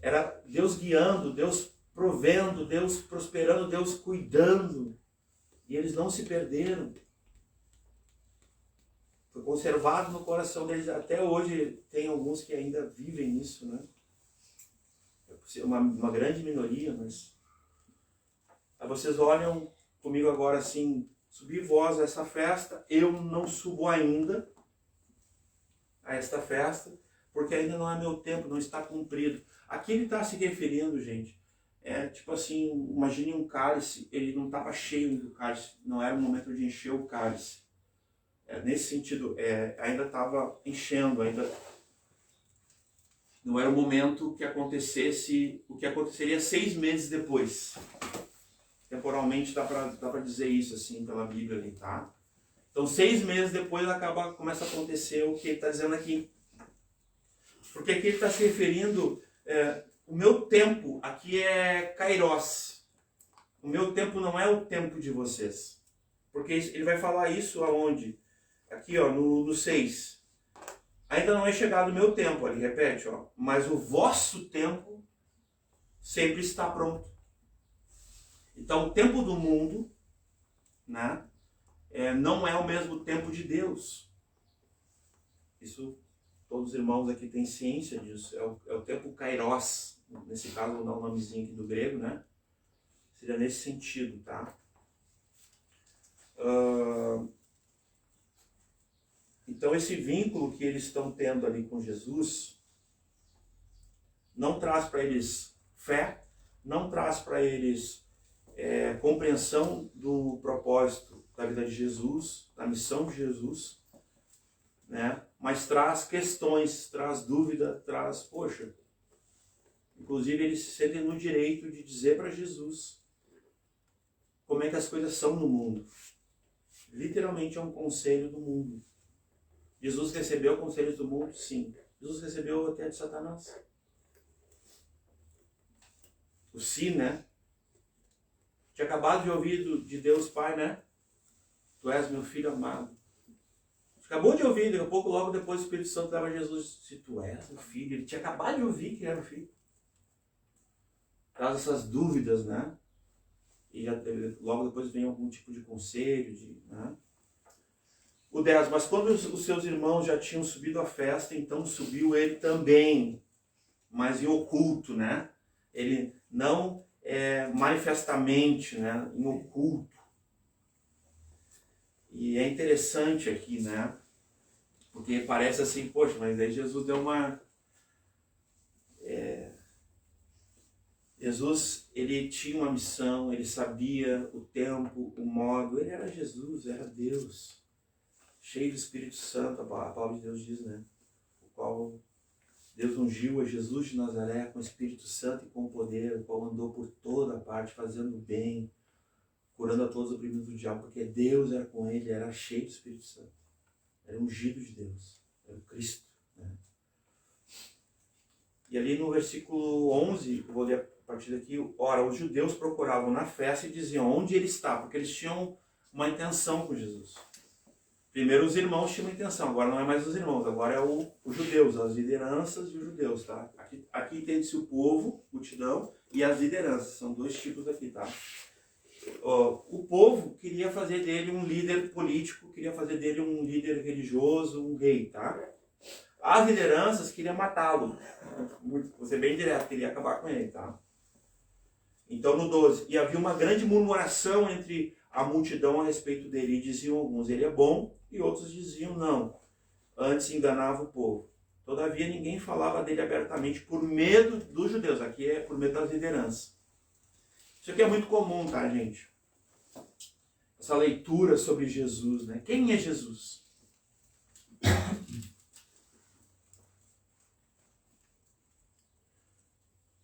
Era Deus guiando, Deus provendo, Deus prosperando, Deus cuidando, e eles não se perderam. Foi conservado no coração deles. Até hoje tem alguns que ainda vivem isso, né? É uma grande minoria, mas... Aí vocês olham comigo agora assim, subi vós a essa festa, eu não subo ainda a esta festa, porque ainda não é meu tempo, não está cumprido. Aqui ele está se referindo, gente, tipo assim, imagine um cálice, ele não estava cheio ainda do cálice, não era o momento de encher o cálice. Nesse sentido, ainda estava enchendo, ainda não era o momento que acontecesse, o que aconteceria 6 meses depois. Temporalmente dá para dizer isso assim pela Bíblia ali, tá? Então 6 meses depois começa a acontecer o que ele está dizendo aqui. Porque aqui ele está se referindo, o meu tempo aqui é kairos. O meu tempo não é o tempo de vocês. Porque ele vai falar isso aonde? Aqui, ó, no 6. Ainda não é chegado o meu tempo, ele repete, ó. Mas o vosso tempo sempre está pronto. Então, o tempo do mundo, né, não é o mesmo tempo de Deus. Isso, todos os irmãos aqui têm ciência disso. É o tempo kairos. Nesse caso, vou dar um nomezinho aqui do grego, né? Seria nesse sentido, tá? Então, esse vínculo que eles estão tendo ali com Jesus não traz para eles fé, não traz para eles compreensão do propósito da vida de Jesus, da missão de Jesus, né? Mas traz questões, traz dúvida, traz, poxa, inclusive eles se sentem no direito de dizer para Jesus como é que as coisas são no mundo. Literalmente é um conselho do mundo. Jesus recebeu conselhos do mundo? Sim. Jesus recebeu até de Satanás. O sim, né? Tinha acabado de ouvir de Deus Pai, né? Tu és meu filho amado. Acabou de ouvir, daqui a pouco, logo depois o Espírito Santo dava a Jesus, se tu és o filho. Ele tinha acabado de ouvir que era o filho. Traz essas dúvidas, né? E logo depois vem algum tipo de conselho, né? O 10, mas quando os seus irmãos já tinham subido à festa, então subiu ele também, mas em oculto, né? Ele não manifestamente, né? Em oculto. E é interessante aqui, né? Porque parece assim, poxa, mas aí Jesus deu uma... Jesus, ele tinha uma missão, ele sabia o tempo, o modo, ele era Jesus, era Deus, cheio do Espírito Santo, a palavra de Deus diz, né? O qual Deus ungiu a Jesus de Nazaré com o Espírito Santo e com poder, o qual andou por toda parte, fazendo bem, curando a todos os oprimidos do diabo, porque Deus era com ele, era cheio do Espírito Santo, era ungido de Deus, era o Cristo, né? E ali no versículo 11, eu vou ler a partir daqui, ora, os judeus procuravam na festa e diziam onde ele está, porque eles tinham uma intenção com Jesus. Primeiro os irmãos tinham uma intenção, agora não é mais os irmãos, agora é os judeus, as lideranças e os judeus, tá? Aqui entende-se o povo, multidão, e as lideranças, são dois tipos aqui, tá? O povo queria fazer dele um líder político, queria fazer dele um líder religioso, um rei, tá? As lideranças queriam matá-lo, vou ser bem direto, queria acabar com ele, tá? Então no 12, e havia uma grande murmuração entre a multidão a respeito dele, e diziam alguns, ele é bom, e outros diziam não, antes enganava o povo. Todavia ninguém falava dele abertamente por medo dos judeus, aqui é por medo das lideranças. Isso aqui é muito comum, tá, gente? Essa leitura sobre Jesus, né? Quem é Jesus?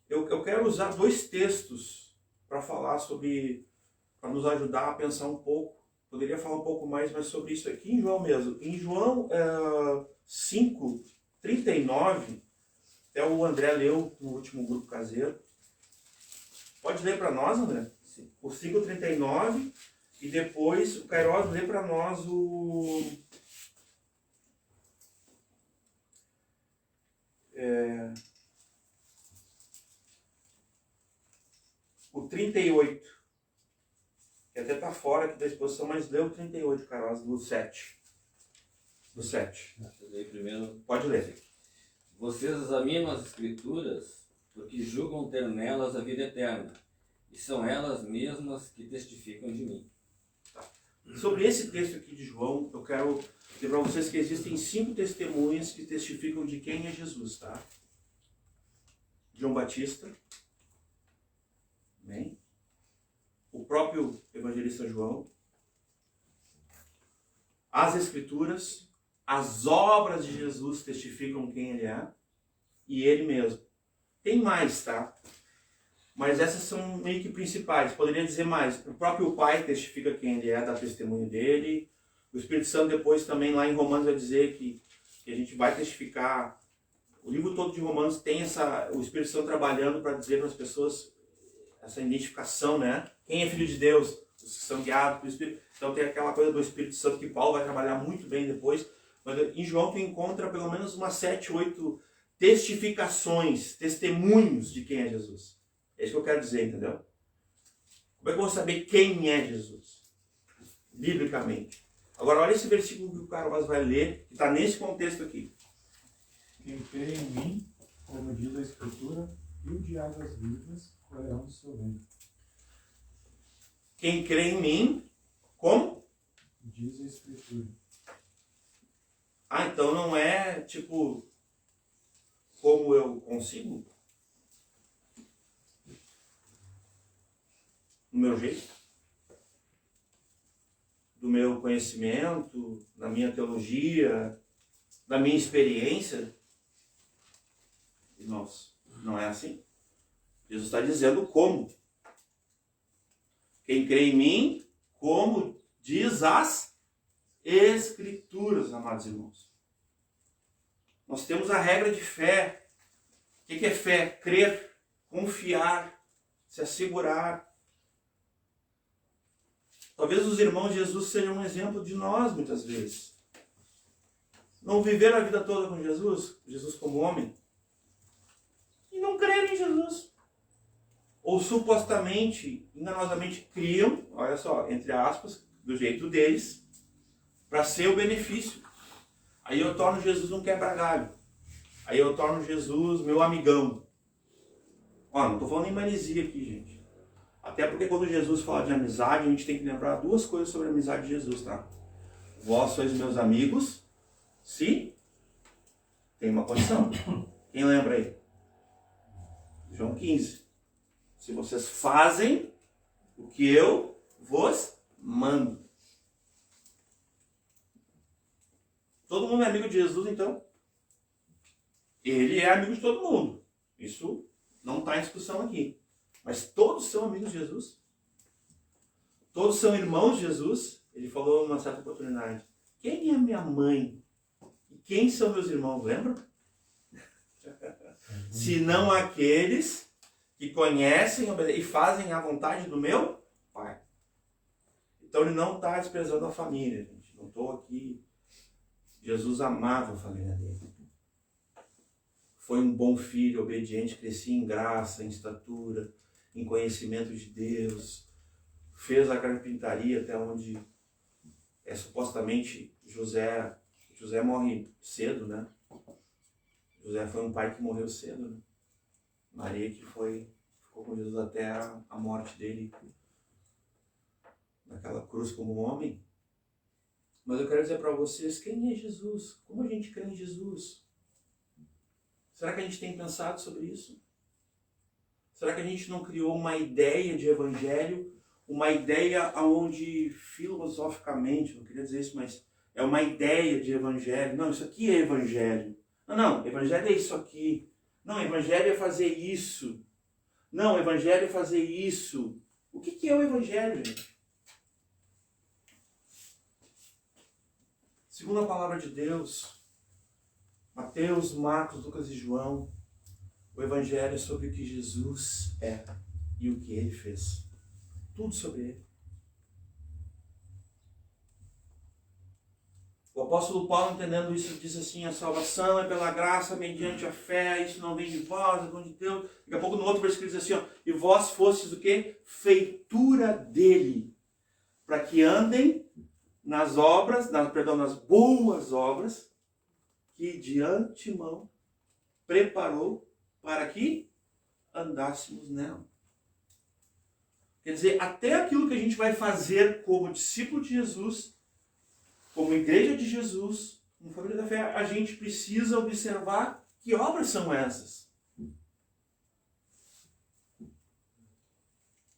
Eu quero usar 2 textos para falar sobre, para nos ajudar a pensar um pouco. Poderia falar um pouco mais, mas sobre isso aqui em João mesmo. Em João 5, 39, até o André leu no último grupo caseiro. Pode ler para nós, André? Sim. O 5:39 e depois o Kairos lê para nós o 38. Que até está fora aqui da exposição, mas lê o 38, Kairos, do 7. Do 7. Primeiro, pode ler. Vocês examinam as Escrituras porque julgam ter nelas a vida eterna, e são elas mesmas que testificam de mim. Tá. Sobre esse texto aqui de João, eu quero dizer para vocês que existem 5 testemunhas que testificam de quem é Jesus, tá? João Batista, bem, o próprio evangelista João, as Escrituras, as obras de Jesus testificam quem ele é, e ele mesmo. Tem mais, tá? Mas essas são meio que principais. Poderia dizer mais. O próprio Pai testifica quem ele é, dá testemunho dele. O Espírito Santo depois também lá em Romanos vai dizer que a gente vai testificar. O livro todo de Romanos tem o Espírito Santo trabalhando para dizer para as pessoas essa identificação, né? Quem é filho de Deus? Os que são guiados pelo Espírito. Então tem aquela coisa do Espírito Santo que Paulo vai trabalhar muito bem depois. Mas em João tu encontra pelo menos umas 7, 8 testificações, testemunhos de quem é Jesus. É isso que eu quero dizer, entendeu? Como é que eu vou saber quem é Jesus? Biblicamente. Agora olha esse versículo que o Carlos vai ler, que está nesse contexto aqui. Quem crê em mim, como diz a Escritura, rio de águas vivas correrão do seu ventre. Quem crê em mim, como? Diz a Escritura. Ah, então não é tipo como eu consigo? Do meu jeito? Do meu conhecimento, da minha teologia, da minha experiência? Nossa, não é assim. Jesus está dizendo como. Quem crê em mim, como diz as Escrituras, amados irmãos. Nós temos a regra de fé. O que é fé? Crer, confiar, se assegurar. Talvez os irmãos de Jesus sejam um exemplo de nós, muitas vezes. Não viveram a vida toda com Jesus, Jesus como homem, e não creram em Jesus. Ou supostamente, enganosamente, criam, olha só, entre aspas, do jeito deles, para ser o benefício. Aí eu torno Jesus um quebra-galho. Aí eu torno Jesus meu amigão. Ó, não estou falando em maresia aqui, gente. Até porque quando Jesus fala de amizade, a gente tem que lembrar duas coisas sobre a amizade de Jesus, tá? Vós sois meus amigos, se tem uma condição. Quem lembra aí? João 15. Se vocês fazem o que eu vos mando. Todo mundo é amigo de Jesus, então? Ele é amigo de todo mundo. Isso não está em discussão aqui. Mas todos são amigos de Jesus. Todos são irmãos de Jesus. Ele falou numa certa oportunidade. Quem é minha mãe? E quem são meus irmãos? Lembra? Se não aqueles que conhecem e fazem a vontade do meu Pai. Então ele não está desprezando a família, gente. Não estou aqui. Jesus amava a família dele. Foi um bom filho, obediente, crescia em graça, em estatura, em conhecimento de Deus. Fez a carpintaria até onde supostamente José morre cedo, né? José foi um pai que morreu cedo, né? Maria que ficou com Jesus até a morte dele naquela cruz como homem. Mas eu quero dizer para vocês, quem é Jesus? Como a gente crê em Jesus? Será que a gente tem pensado sobre isso? Será que a gente não criou uma ideia de evangelho? Uma ideia onde filosoficamente, não queria dizer isso, mas é uma ideia de evangelho. Não, isso aqui é evangelho. Não, evangelho é isso aqui. Não, evangelho é fazer isso. Não, evangelho é fazer isso. O que é o evangelho, gente? Segundo a palavra de Deus, Mateus, Marcos, Lucas e João, o evangelho é sobre o que Jesus é e o que ele fez. Tudo sobre ele. O apóstolo Paulo, entendendo isso, diz assim: a salvação é pela graça, mediante a fé, isso não vem de vós, é dom de Deus. Daqui a pouco no outro versículo diz assim, ó, e vós fostes o quê? Feitura dele, para que andem nas boas obras que de antemão preparou para que andássemos nela. Quer dizer, até aquilo que a gente vai fazer como discípulo de Jesus, como igreja de Jesus, como família da fé, a gente precisa observar que obras são essas.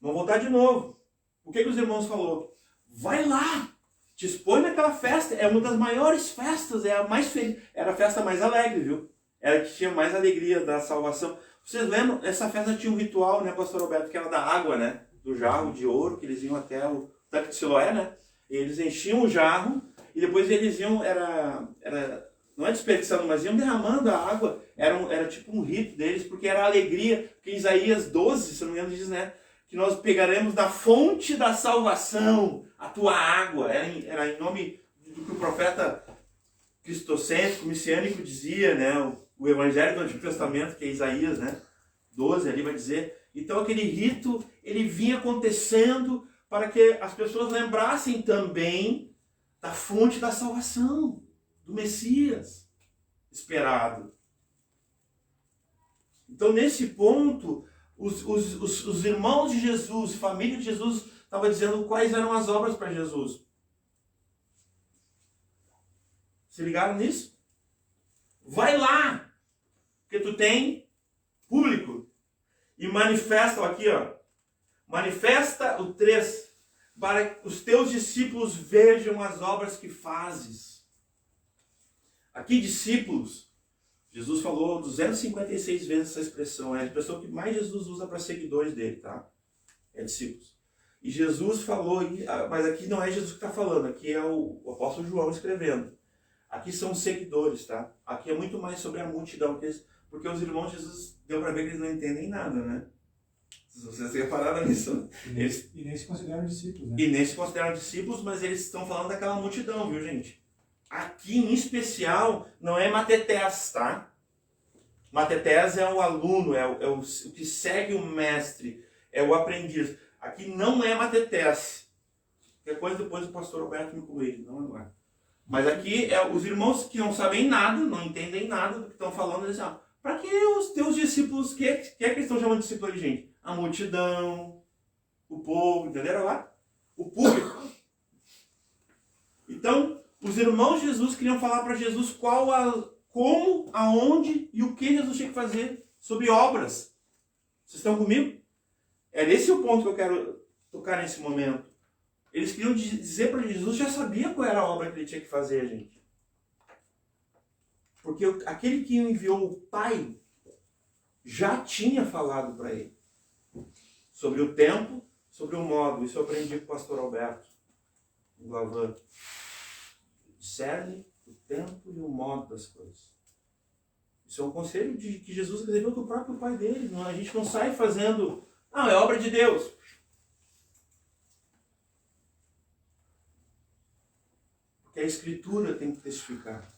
Vamos voltar de novo. O que os irmãos falaram? Vai lá! Te expõe naquela festa. É uma das maiores festas, é a mais feliz. Era a festa mais alegre, viu? Era a que tinha mais alegria da salvação. Vocês lembram? Essa festa tinha um ritual, né, pastor Roberto, que era da água, né? Do jarro de ouro, que eles iam até o tanque de Siloé, né? E eles enchiam o jarro e depois eles iam, não é desperdiçando, mas iam derramando a água. Era tipo um rito deles, porque era alegria. Porque em Isaías 12, se não me engano, diz, né? Que nós pegaremos da fonte da salvação a tua água. Era em nome do que o profeta cristocêntrico, messiânico dizia, né? O evangelho do Antigo Testamento, que é Isaías, né? 12 ali vai dizer. Então aquele rito, ele vinha acontecendo para que as pessoas lembrassem também da fonte da salvação, do Messias esperado. Então nesse ponto, os irmãos de Jesus, família de Jesus, estavam dizendo quais eram as obras para Jesus. Se ligaram nisso? Vai lá, porque tu tem público. E manifesta, aqui ó, manifesta o 3, para que os teus discípulos vejam as obras que fazes. Aqui discípulos, Jesus falou 256 vezes essa expressão, é a expressão que mais Jesus usa para seguidores dele, tá? É discípulos. E Jesus falou, mas aqui não é Jesus que está falando, aqui é o apóstolo João escrevendo. Aqui são os seguidores, tá? Aqui é muito mais sobre a multidão, porque os irmãos de Jesus, deu para ver que eles não entendem nada, né? Se vocês repararam nisso. E nem se consideram discípulos, né? E nem se consideram discípulos, mas eles estão falando daquela multidão, viu, gente? Aqui, em especial, não é matetés, tá? Matetés é o aluno, é o que segue o mestre, é o aprendiz. Aqui não é matetés. Qualquer coisa depois o pastor Roberto me corrige, não agora. Mas aqui é os irmãos que não sabem nada, não entendem nada do que estão falando, eles dizem, para que os teus discípulos, que é que eles estão chamando de discípulo ali, gente? A multidão, o povo, entenderam lá? O público. Então, os irmãos de Jesus queriam falar para Jesus como, aonde e o que Jesus tinha que fazer sobre obras. Vocês estão comigo? É esse o ponto que eu quero tocar nesse momento. Eles queriam dizer para Jesus, já sabia qual era a obra que ele tinha que fazer, gente. Porque aquele que enviou o Pai já tinha falado para ele sobre o tempo, sobre o modo. Isso eu aprendi com o pastor Alberto, em Lavan. Discerne o tempo e o modo das coisas. Isso é um conselho que Jesus recebeu do próprio Pai dele. A gente não sai fazendo, não, é obra de Deus. Porque a Escritura tem que testificar.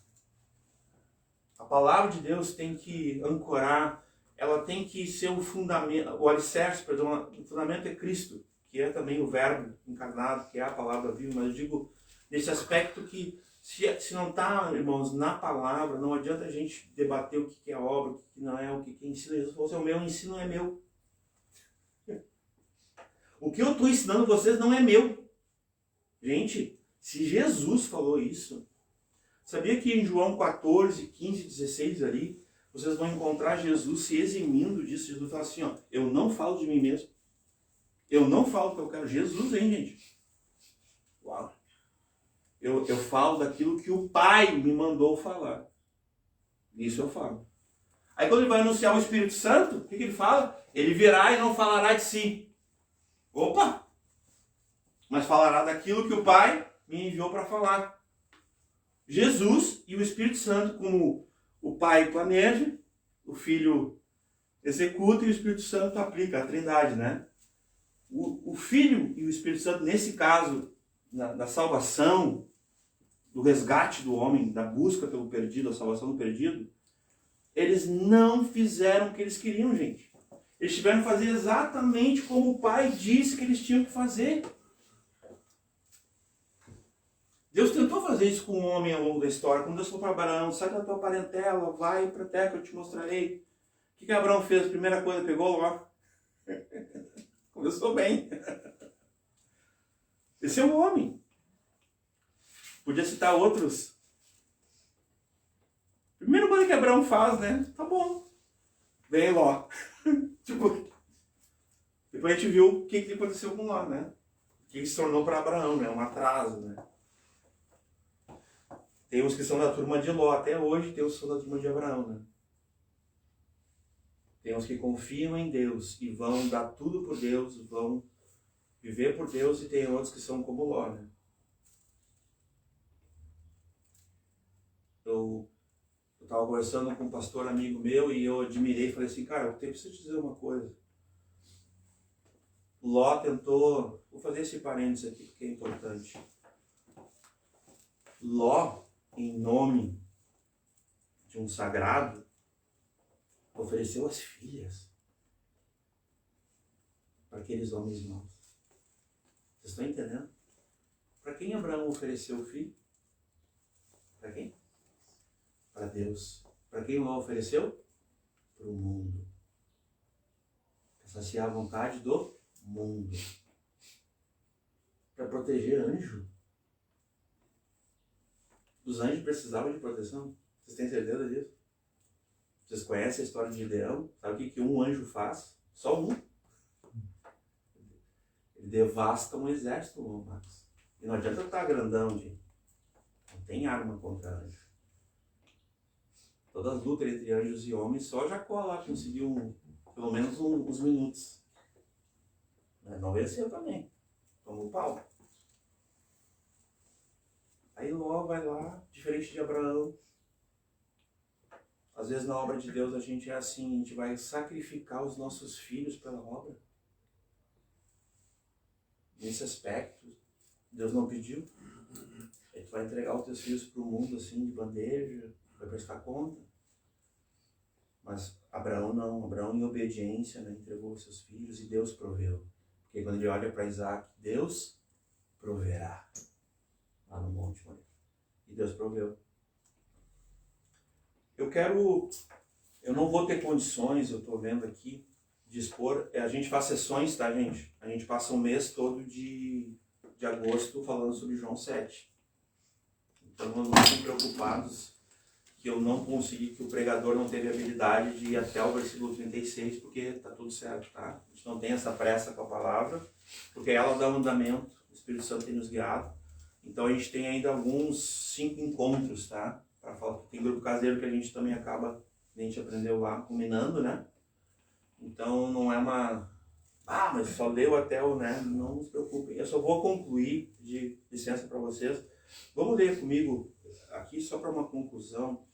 A palavra de Deus tem que ancorar, ela tem que ser o fundamento, o alicerce, perdão, o fundamento é Cristo, que é também o verbo encarnado, que é a palavra viva, mas eu digo nesse aspecto que se não está, irmãos, na palavra, não adianta a gente debater o que é obra, o que não é, o que é ensino. Jesus falou assim, o meu ensino é meu. O que eu estou ensinando vocês não é meu. Gente, se Jesus falou isso, sabia que em João 14, 15, 16 ali, vocês vão encontrar Jesus se eximindo disso. Jesus fala assim, ó, eu não falo de mim mesmo. Eu não falo o que eu quero. Jesus, hein, gente? Uau. Eu falo daquilo que o Pai me mandou falar. Isso eu falo. Aí quando ele vai anunciar o Espírito Santo, o que ele fala? Ele virá e não falará de si. Opa! Mas falará daquilo que o Pai me enviou para falar. Jesus e o Espírito Santo, como o Pai planeja, o Filho executa e o Espírito Santo aplica, a Trindade, né? O Filho e o Espírito Santo, nesse caso, da salvação, do resgate do homem, da busca pelo perdido, a salvação do perdido, eles não fizeram o que eles queriam, gente. Eles tiveram que fazer exatamente como o Pai disse que eles tinham que fazer. Deus tentou fazer isso com o homem ao longo da história. Quando Deus falou para Abraão, sai da tua parentela, vai para a terra que eu te mostrarei. O que Abraão fez? A primeira coisa, pegou Ló. Começou bem. Esse é o homem. Podia citar outros. Primeira coisa que Abraão faz, né? Tá bom. Vem Ló. Tipo, depois a gente viu o que aconteceu com Ló, né? O que se tornou para Abraão, né? Um atraso, né? Tem uns que são da turma de Ló. Até hoje tem os que são da turma de Abraão, né? Tem uns que confiam em Deus e vão dar tudo por Deus, vão viver por Deus, e tem outros que são como Ló, né? Eu estava conversando com um pastor amigo meu e eu admirei e falei assim, cara, eu preciso te dizer uma coisa. Ló tentou, vou fazer esse parênteses aqui porque é importante. Ló, em nome de um sagrado, ofereceu as filhas para aqueles homens maus. Vocês estão entendendo? Para quem Abraão ofereceu o filho? Para quem? Para Deus. Para quem Ló ofereceu? Para o mundo. Para saciar a vontade do mundo. Para proteger anjo. Os anjos precisavam de proteção? Vocês têm certeza disso? Vocês conhecem a história de Gideão? Sabe o que um anjo faz? Só um. Ele devasta um exército, Max. E não adianta estar grandão, de não tem arma contra anjo. Todas as lutas entre anjos e homens, só Jacó lá conseguiu pelo menos uns minutos. Mas não venceu também, como o Paulo. Aí Ló vai lá, diferente de Abraão. Às vezes na obra de Deus a gente é assim, a gente vai sacrificar os nossos filhos pela obra. Nesse aspecto, Deus não pediu. Aí tu vai entregar os teus filhos para o mundo assim, de bandeja, vai prestar conta. Mas Abraão não, Abraão em obediência, né, entregou os seus filhos e Deus proveu. Porque quando ele olha para Isaac, Deus proverá. Lá no Monte Moriá. E Deus proveu. Eu não vou ter condições, eu estou vendo aqui, de expor. A gente faz sessões, tá, gente? A gente passa um mês todo de agosto falando sobre João 7. Então não fiquem preocupados que eu não consegui, que o pregador não teve habilidade de ir até o versículo 36, porque está tudo certo, tá? A gente não tem essa pressa com a palavra, porque ela dá um andamento, o Espírito Santo tem nos guiado. Então a gente tem ainda alguns 5 encontros, tá? Para falar, tem grupo caseiro que a gente também acaba, a gente aprendeu lá, combinando, né? Então não é uma... mas só leu até o, né? Não se preocupem. Eu só vou concluir, de licença para vocês. Vamos ler comigo aqui só para uma conclusão,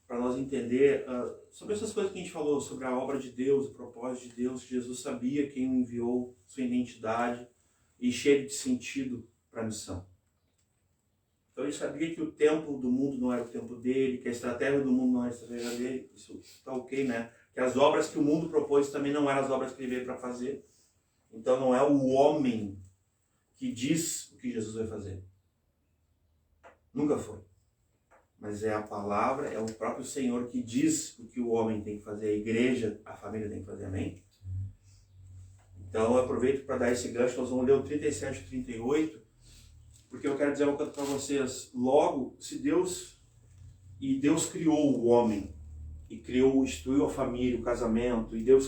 para nós entender sobre essas coisas que a gente falou, sobre a obra de Deus, o propósito de Deus. Jesus sabia quem o enviou, sua identidade, e cheio de sentido para a missão. Então ele sabia que o tempo do mundo não era o tempo dele, que a estratégia do mundo não era a estratégia dele. Isso está ok, né? Que as obras que o mundo propôs também não eram as obras que ele veio para fazer. Então não é o homem que diz o que Jesus vai fazer. Nunca foi. Mas é a palavra, é o próprio Senhor que diz o que o homem tem que fazer, a igreja, a família tem que fazer, amém? Então eu aproveito para dar esse gancho, nós vamos ler o 37 e 38, porque eu quero dizer uma coisa para vocês. Logo, se Deus criou o homem, e instituiu a família, o casamento, e Deus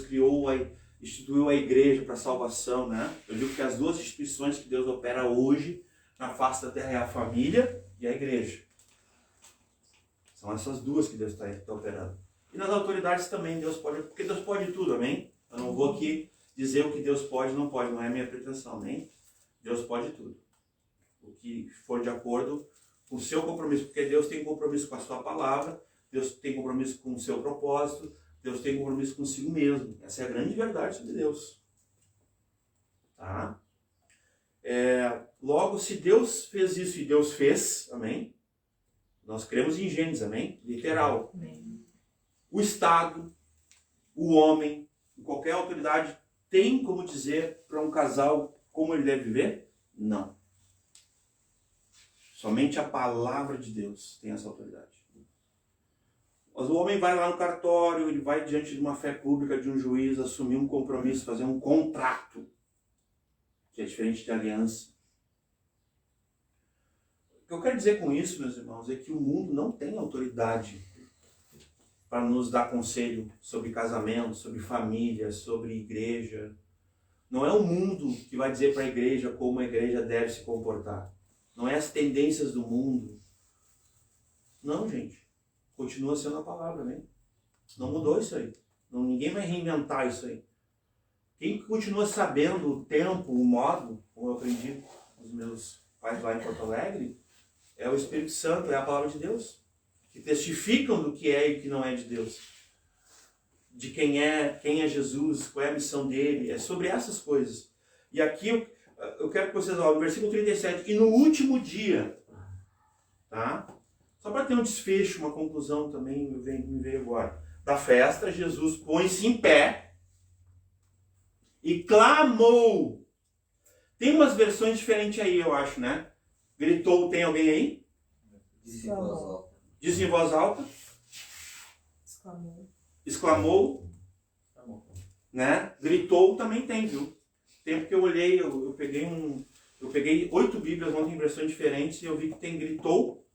instituiu a igreja para a salvação, né? Eu digo que as duas instituições que Deus opera hoje na face da terra é a família e a igreja. São essas duas que Deus está operando. E nas autoridades também Deus pode, porque Deus pode tudo, amém? Eu não vou aqui dizer o que Deus pode e não pode, não é a minha pretensão, amém? Deus pode tudo. O que for de acordo com o seu compromisso, porque Deus tem compromisso com a sua palavra, Deus tem compromisso com o seu propósito, Deus tem compromisso consigo mesmo. Essa é a grande verdade sobre Deus. Tá? Logo, se Deus fez isso e Deus fez, amém? Nós cremos em Gênesis, amém? Literal. Amém. O Estado, o homem, qualquer autoridade tem como dizer para um casal como ele deve viver? Não. Somente a palavra de Deus tem essa autoridade. Mas o homem vai lá no cartório, ele vai diante de uma fé pública, de um juiz, assumir um compromisso, fazer um contrato, que é diferente de aliança. O que eu quero dizer com isso, meus irmãos, é que o mundo não tem autoridade para nos dar conselho sobre casamento, sobre família, sobre igreja. Não é o mundo que vai dizer para a igreja como a igreja deve se comportar. Não é as tendências do mundo. Não, gente. Continua sendo a palavra, né? Não mudou isso aí. Não, ninguém vai reinventar isso aí. Quem continua sabendo o tempo, o modo, como eu aprendi com os meus pais lá em Porto Alegre, é o Espírito Santo, é a palavra de Deus, que testificam do que é e o que não é de Deus. De quem é Jesus, qual é a missão dele, é sobre essas coisas. E aqui eu quero que vocês olhem, no versículo 37, e no último dia, tá? Só para ter um desfecho, uma conclusão também me veio agora. Da festa, Jesus põe-se em pé e clamou. Tem umas versões diferentes aí, eu acho, né? Gritou, tem alguém aí? Disse em voz alta. Disse em voz alta. Exclamou. Né? Gritou também tem, viu? Tempo que eu olhei, eu peguei 8 Bíblias ontem em versões diferentes e eu vi que tem gritou,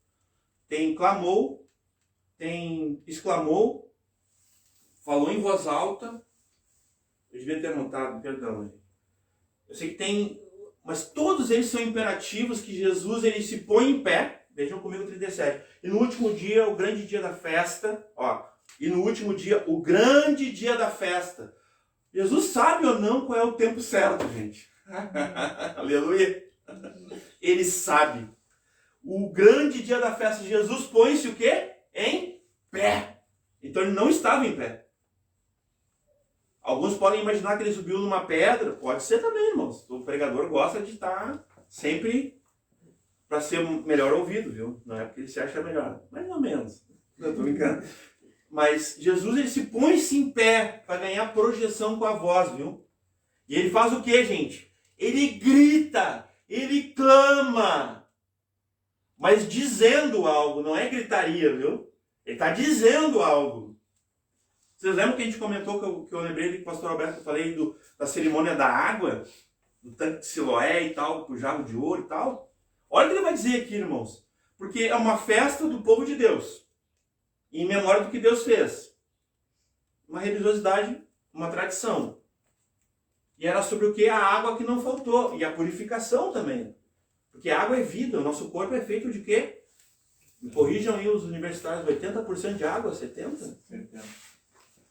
tem clamou, tem exclamou, falou em voz alta. Eu devia ter anotado, perdão. Eu sei que tem, mas todos eles são imperativos que Jesus ele se põe em pé. Vejam comigo 37. E no último dia, o grande dia da festa, ó. E no último dia, o grande dia da festa. Jesus sabe ou não qual é o tempo certo, gente? Aleluia. Ele sabe. O grande dia da festa, Jesus põe-se o quê? Em pé. Então ele não estava em pé. Alguns podem imaginar que ele subiu numa pedra. Pode ser também, irmãos. O pregador gosta de estar sempre para ser melhor ouvido, viu? Não é porque ele se acha melhor. Mais ou menos. Não estou brincando. Mas Jesus ele se põe-se em pé para ganhar projeção com a voz, viu? E ele faz o quê, gente? Ele grita, ele clama, mas dizendo algo, não é gritaria, viu? Ele está dizendo algo. Vocês lembram que a gente comentou, que eu lembrei do pastor Alberto, que eu falei da cerimônia da água, do tanque de Siloé e tal, com o jarro de ouro e tal? Olha o que ele vai dizer aqui, irmãos. Porque é uma festa do povo de Deus. Em memória do que Deus fez. Uma religiosidade, uma tradição. E era sobre o que? A água que não faltou. E a purificação também. Porque a água é vida. O nosso corpo é feito de quê? Me corrijam aí os universitários. 80% de água? 70%? 70%.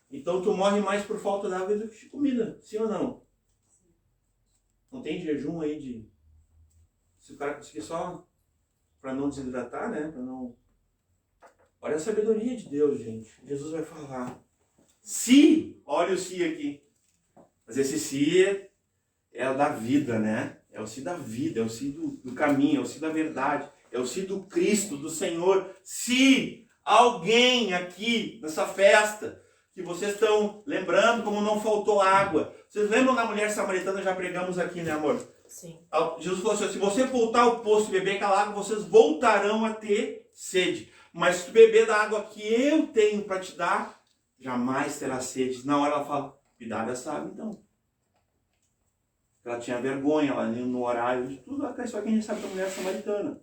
Então tu morre mais por falta de água do que de comida. Sim ou não? Não tem jejum aí de... Se o cara conseguir só para não desidratar, né? Para não... Olha a sabedoria de Deus, gente. Jesus vai falar. Se, olha o se aqui. Mas esse se é o da vida, né? É o se da vida, é o se do caminho, é o se da verdade, é o se do Cristo, do Senhor. Se alguém aqui nessa festa, que vocês estão lembrando como não faltou água. Vocês lembram da mulher samaritana? Já pregamos aqui, né, amor? Sim. Jesus falou assim, se você voltar ao poço e beber aquela água, vocês voltarão a ter sede. Mas se tu beber da água que eu tenho para te dar, jamais terá sede. Na hora ela fala, me dá dessa água então. Ela tinha vergonha, ela no horário de tudo, só que a gente sabe que a mulher é samaritana.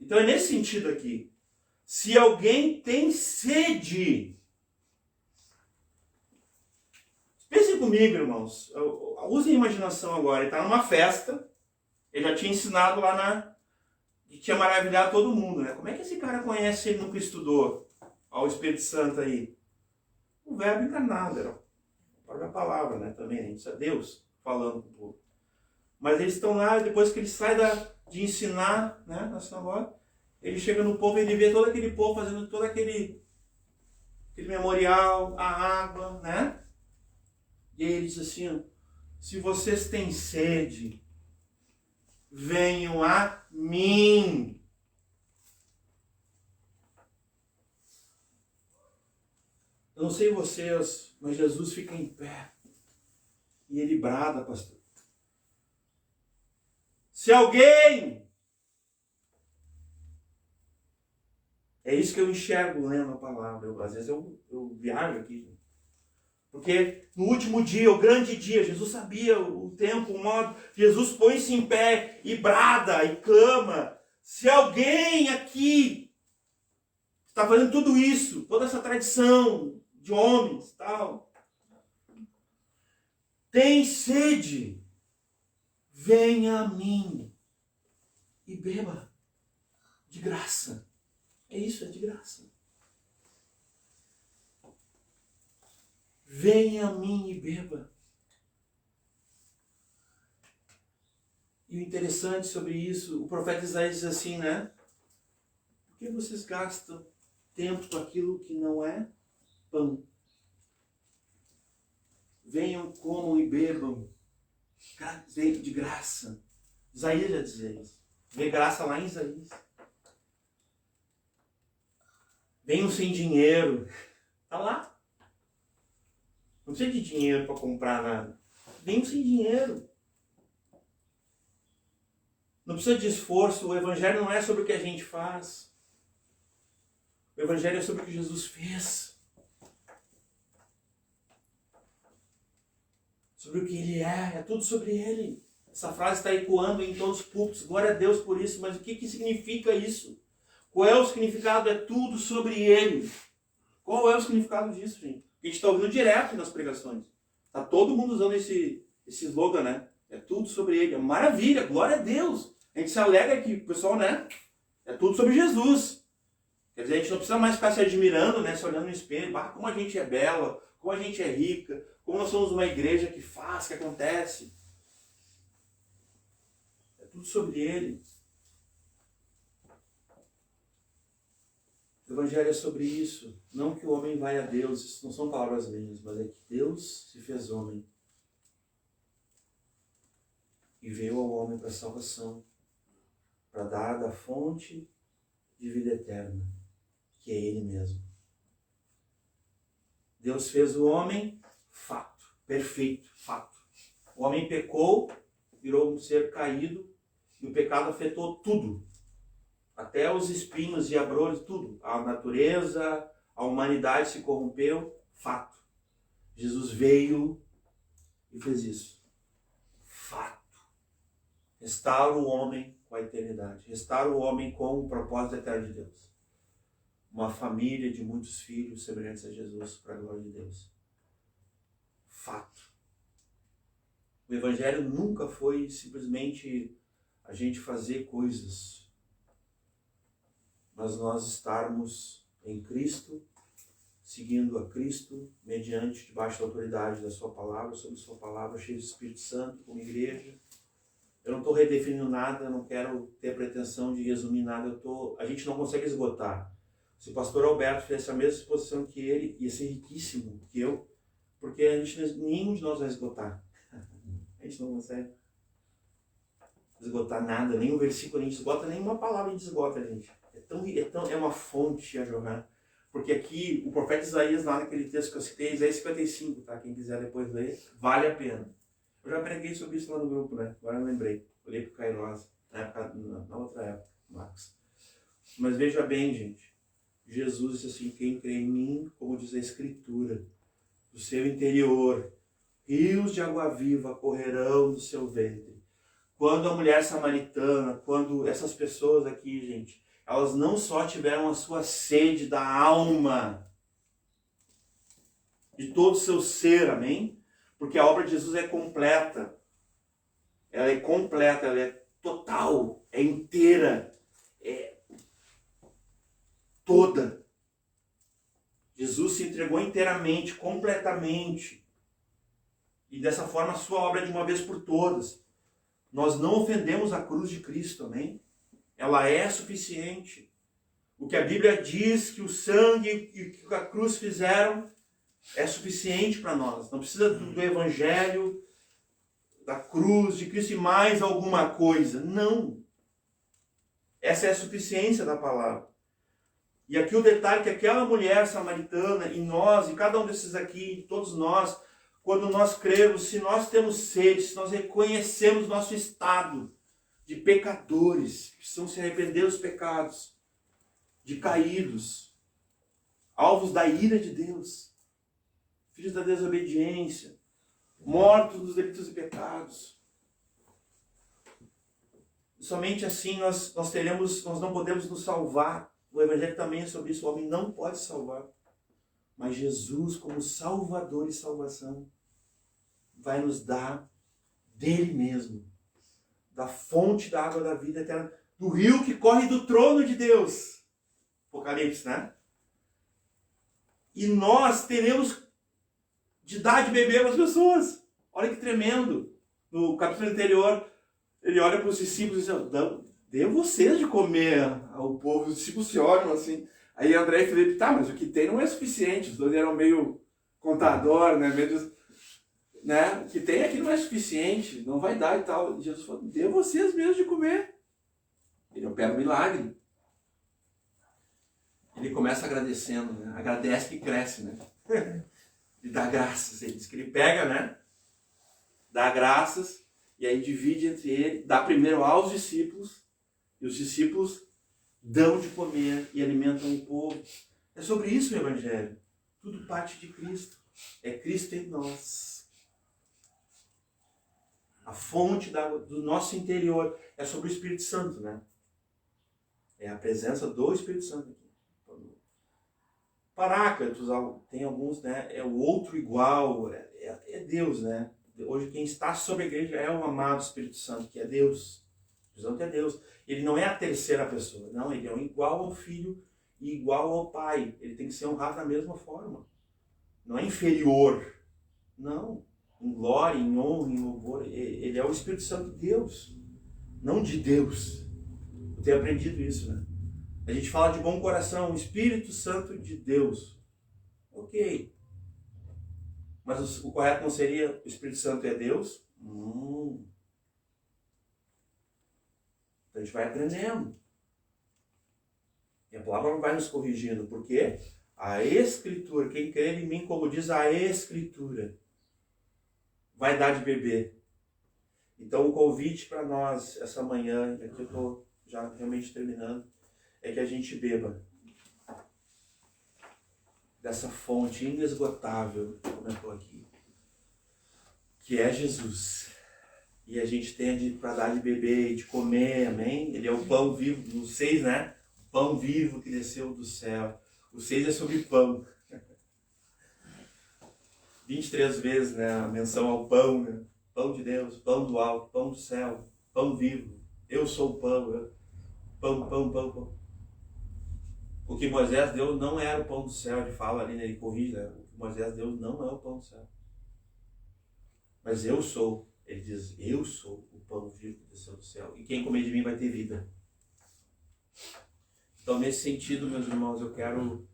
Então é nesse sentido aqui. Se alguém tem sede, pensem comigo, irmãos. Usem a imaginação agora. Ele está numa festa, ele já tinha ensinado lá e tinha maravilhado todo mundo, né? Como é que esse cara conhece ele nunca estudou? Ao Espírito Santo aí. O verbo encarnado, era a própria palavra, né? Também, a gente sabe Deus falando com o povo. Mas eles estão lá, depois que ele sai de ensinar, né, na sinagoga, ele chega no povo e ele vê todo aquele povo fazendo todo aquele memorial, a água, né? E aí ele diz assim, se vocês têm sede, venham a mim. Eu não sei vocês, mas Jesus fica em pé. E ele brada, pastor. Se alguém... É isso que eu enxergo lendo a palavra. Às vezes eu viajo aqui. Porque no último dia, o grande dia, Jesus sabia o tempo, o modo. Jesus põe-se em pé e brada e clama. Se alguém aqui está fazendo tudo isso, toda essa tradição de homens, tal, tem sede, venha a mim e beba de graça. É isso, é de graça. venha a mim e beba. E o interessante sobre isso, o profeta Isaías diz assim, né? Por que vocês gastam tempo com aquilo que não é pão? Venham, comam e bebam de graça. Isaías já dizia isso. Vê graça lá em Isaías. Venham sem dinheiro. Está lá. Não precisa de dinheiro para comprar nada. Venham sem dinheiro. Não precisa de esforço. O Evangelho não é sobre o que a gente faz. O Evangelho é sobre o que Jesus fez. Sobre o que Ele é tudo sobre Ele. Essa frase está ecoando em todos os púlpitos. Glória a Deus por isso, mas o que significa isso? Qual é o significado? É tudo sobre Ele. Qual é o significado disso, gente? A gente está ouvindo direto nas pregações. Está todo mundo usando esse slogan, né? É tudo sobre Ele. É maravilha, glória a Deus. A gente se alegra que o pessoal, né? É tudo sobre Jesus. Quer dizer, a gente não precisa mais ficar se admirando, né? Se olhando no espelho. Ah, como a gente é bela, como a gente é rica, como nós somos uma igreja que faz, que acontece. É tudo sobre Ele. O Evangelho é sobre isso. Não que o homem vai a Deus, isso não são palavras minhas, mas é que Deus se fez homem. E veio ao homem para a salvação, para dar da fonte de vida eterna, que é Ele mesmo. Deus fez o homem, fato, perfeito, fato. O homem pecou, virou um ser caído, e o pecado afetou tudo. Até os espinhos e abrolhos, tudo. A natureza, a humanidade se corrompeu, fato. Jesus veio e fez isso. Fato. Restaura o homem com a eternidade. Restaura o homem com o propósito eterno de Deus. Uma família de muitos filhos semelhantes a Jesus para a glória de Deus. Fato. O Evangelho nunca foi simplesmente a gente fazer coisas, mas nós estarmos em Cristo, seguindo a Cristo, mediante, debaixo da autoridade da sua palavra, sob sua palavra, cheio do Espírito Santo, como igreja. Eu não estou redefinindo nada, eu não quero ter a pretensão de resumir nada, a gente não consegue esgotar. Se o pastor Alberto fizesse a mesma exposição que ele, ia ser riquíssimo que eu, porque nenhum de nós vai esgotar. A gente não consegue esgotar nada, nem um versículo a gente esgota, nem uma palavra a gente esgota, gente. É uma fonte a jogar. Porque aqui, o profeta Isaías, lá naquele texto que eu citei, Isaías 55, tá? Quem quiser depois ler, vale a pena. Eu já preguei sobre isso lá no grupo, né? Agora eu lembrei. Olhei pro Kairos, na outra época, Marcos. Mas veja bem, gente. Jesus disse assim, quem crê em mim, como diz a Escritura, do seu interior, rios de água viva correrão do seu ventre. Quando a mulher samaritana, quando essas pessoas aqui, gente, elas não só tiveram a sua sede da alma, de todo o seu ser, amém? Porque a obra de Jesus é completa. Ela é completa, ela é total, é inteira, é toda. Jesus se entregou inteiramente, completamente. E dessa forma a sua obra é de uma vez por todas. Nós não ofendemos a cruz de Cristo, amém? Ela é suficiente. O que a Bíblia diz que o sangue e que a cruz fizeram é suficiente para nós. Não precisa do Evangelho, da cruz de Cristo e mais alguma coisa. Não. Essa é a suficiência da palavra. E aqui o detalhe é que aquela mulher samaritana e nós, e cada um desses aqui, todos nós, quando nós cremos, se nós temos sede, se nós reconhecemos nosso estado de pecadores, que precisam se arrepender dos pecados, de caídos, alvos da ira de Deus, filhos da desobediência, mortos nos delitos e pecados. Somente assim nós não podemos nos salvar. O Evangelho também é sobre isso, o homem não pode salvar. Mas Jesus, como Salvador e salvação, vai nos dar dele mesmo, da fonte da água da vida eterna, do rio que corre do trono de Deus. Apocalipse, né? E nós teremos de dar de beber para as pessoas. Olha que tremendo. No capítulo anterior, ele olha para os discípulos e diz, dê vocês de comer ao povo. Os discípulos se olham assim. Aí André e Felipe, tá, mas o que tem não é suficiente. Os dois eram meio contador, né? Meio, né? O que tem aqui não é suficiente, não vai dar e tal. E Jesus falou, dê vocês mesmo de comer. Ele opera um milagre. Ele começa agradecendo, né? Agradece que cresce, né? Ele dá graças. Ele diz que ele pega, né? Dá graças e aí divide entre ele, dá primeiro aos discípulos e os discípulos dão de comer e alimentam o povo. É sobre isso o Evangelho. Tudo parte de Cristo. É Cristo em nós. A fonte do nosso interior é sobre o Espírito Santo, né? É a presença do Espírito Santo aqui. Paráclitos, tem alguns, né? É o outro igual, é Deus, né? Hoje quem está sobre a igreja é o amado Espírito Santo, que é Deus. O Espírito Santo é Deus. Ele não é a terceira pessoa, não, ele é um igual ao Filho e igual ao Pai. Ele tem que ser honrado da mesma forma. Não é inferior, não. Em glória, em honra, em louvor. Ele é o Espírito Santo de Deus, não de Deus. Eu tenho aprendido isso, né? A gente fala de bom coração, o Espírito Santo de Deus. Ok. Mas o correto não seria o Espírito Santo é Deus? Então a gente vai aprendendo. E a palavra vai nos corrigindo. Por quê? A Escritura, quem crê em mim, como diz a Escritura, vai dar de beber. Então o convite para nós essa manhã, aqui eu estou já realmente terminando, é que a gente beba dessa fonte inesgotável, como eu estou aqui, que é Jesus. E a gente tem para dar de beber e de comer, amém? Ele é o pão vivo, no 6, né? O pão vivo que desceu do céu. O 6 é sobre pão. 23 vezes, né? A menção ao pão, né? Pão de Deus, pão do alto, pão do céu, pão vivo. Eu sou o pão. Pão, pão, pão, pão. O que Moisés deu não era o pão do céu, ele fala ali, né? Ele corrige, né? O que Moisés deu não é o pão do céu. Mas eu sou, ele diz, eu sou o pão vivo que desceu do céu. E quem comer de mim vai ter vida. Então, nesse sentido, meus irmãos, eu quero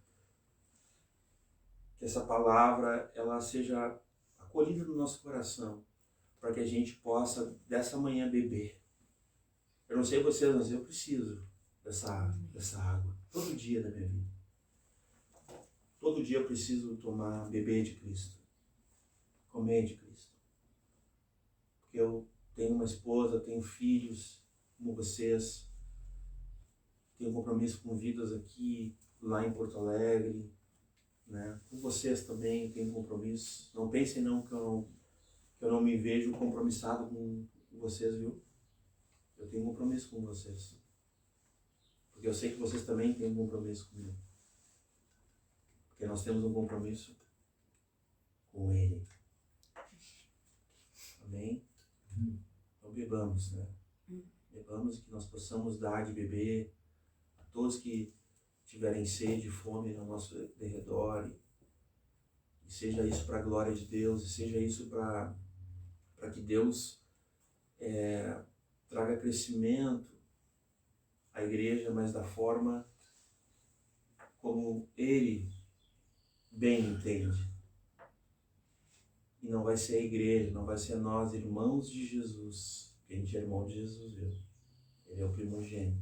que essa palavra ela seja acolhida no nosso coração, para que a gente possa, dessa manhã, beber. Eu não sei vocês, mas eu preciso dessa água. Todo dia da minha vida. Todo dia eu preciso beber de Cristo. Comer de Cristo. Porque eu tenho uma esposa, tenho filhos, como vocês. Tenho compromisso com vidas aqui, lá em Porto Alegre. Né? Com vocês também tenho compromisso. Não pensem não que eu não me vejo compromissado com vocês, viu? Eu tenho um compromisso com vocês. Porque eu sei que vocês também têm um compromisso comigo. Porque nós temos um compromisso com Ele. Amém? Então bebamos, né? Bebamos e que nós possamos dar de beber a todos que tiverem sede e fome no nosso derredor. E seja isso para a glória de Deus, e seja isso para que Deus traga crescimento à igreja, mas da forma como Ele bem entende. E não vai ser a igreja, não vai ser nós, irmãos de Jesus, porque a gente é irmão de Jesus, viu? Ele é o primogênito.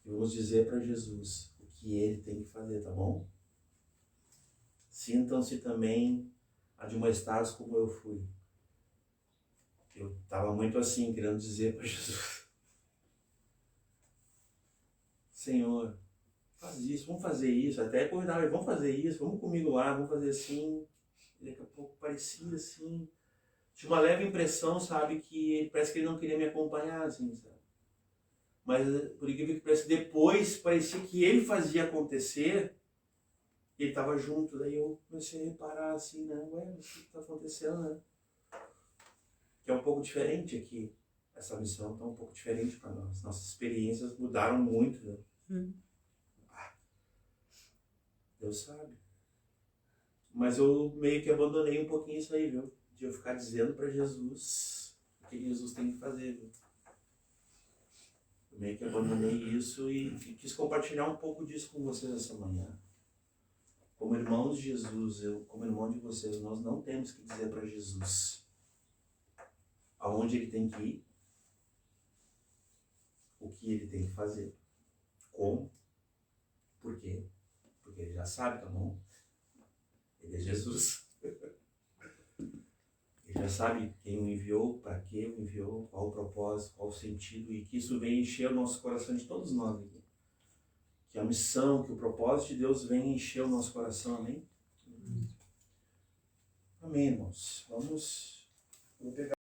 E vamos dizer para Jesus o que Ele tem que fazer, tá bom? Sintam-se também admoestados como eu fui. Eu estava muito assim, querendo dizer para Jesus: Senhor, faz isso, vamos fazer isso. Até convidava ele, vamos fazer isso, vamos comigo lá, vamos fazer assim. E daqui a pouco parecia assim. Tinha uma leve impressão, sabe, que parece que ele não queria me acompanhar, assim, sabe? Mas, por incrível que pareça, depois parecia que ele fazia acontecer, ele estava junto. Daí eu comecei a reparar assim, né? Ué, o que está acontecendo, né? Que é um pouco diferente aqui. Essa missão está um pouco diferente para nós. Nossas experiências mudaram muito, né? Deus sabe. Mas eu meio que abandonei um pouquinho isso aí, viu? De eu ficar dizendo para Jesus o que Jesus tem que fazer, viu? Eu meio que abandonei isso e quis compartilhar um pouco disso com vocês essa manhã. Como irmãos de Jesus, eu como irmão de vocês, nós não temos que dizer para Jesus aonde ele tem que ir, o que ele tem que fazer, como, por quê, porque ele já sabe, tá bom? Ele é Jesus. Ele já sabe quem o enviou, para que o enviou, qual o propósito, qual o sentido, e que isso vem encher o nosso coração de todos nós aqui. Que a missão, que o propósito de Deus vem encher o nosso coração, amém? Amém, irmãos. Vamos pegar.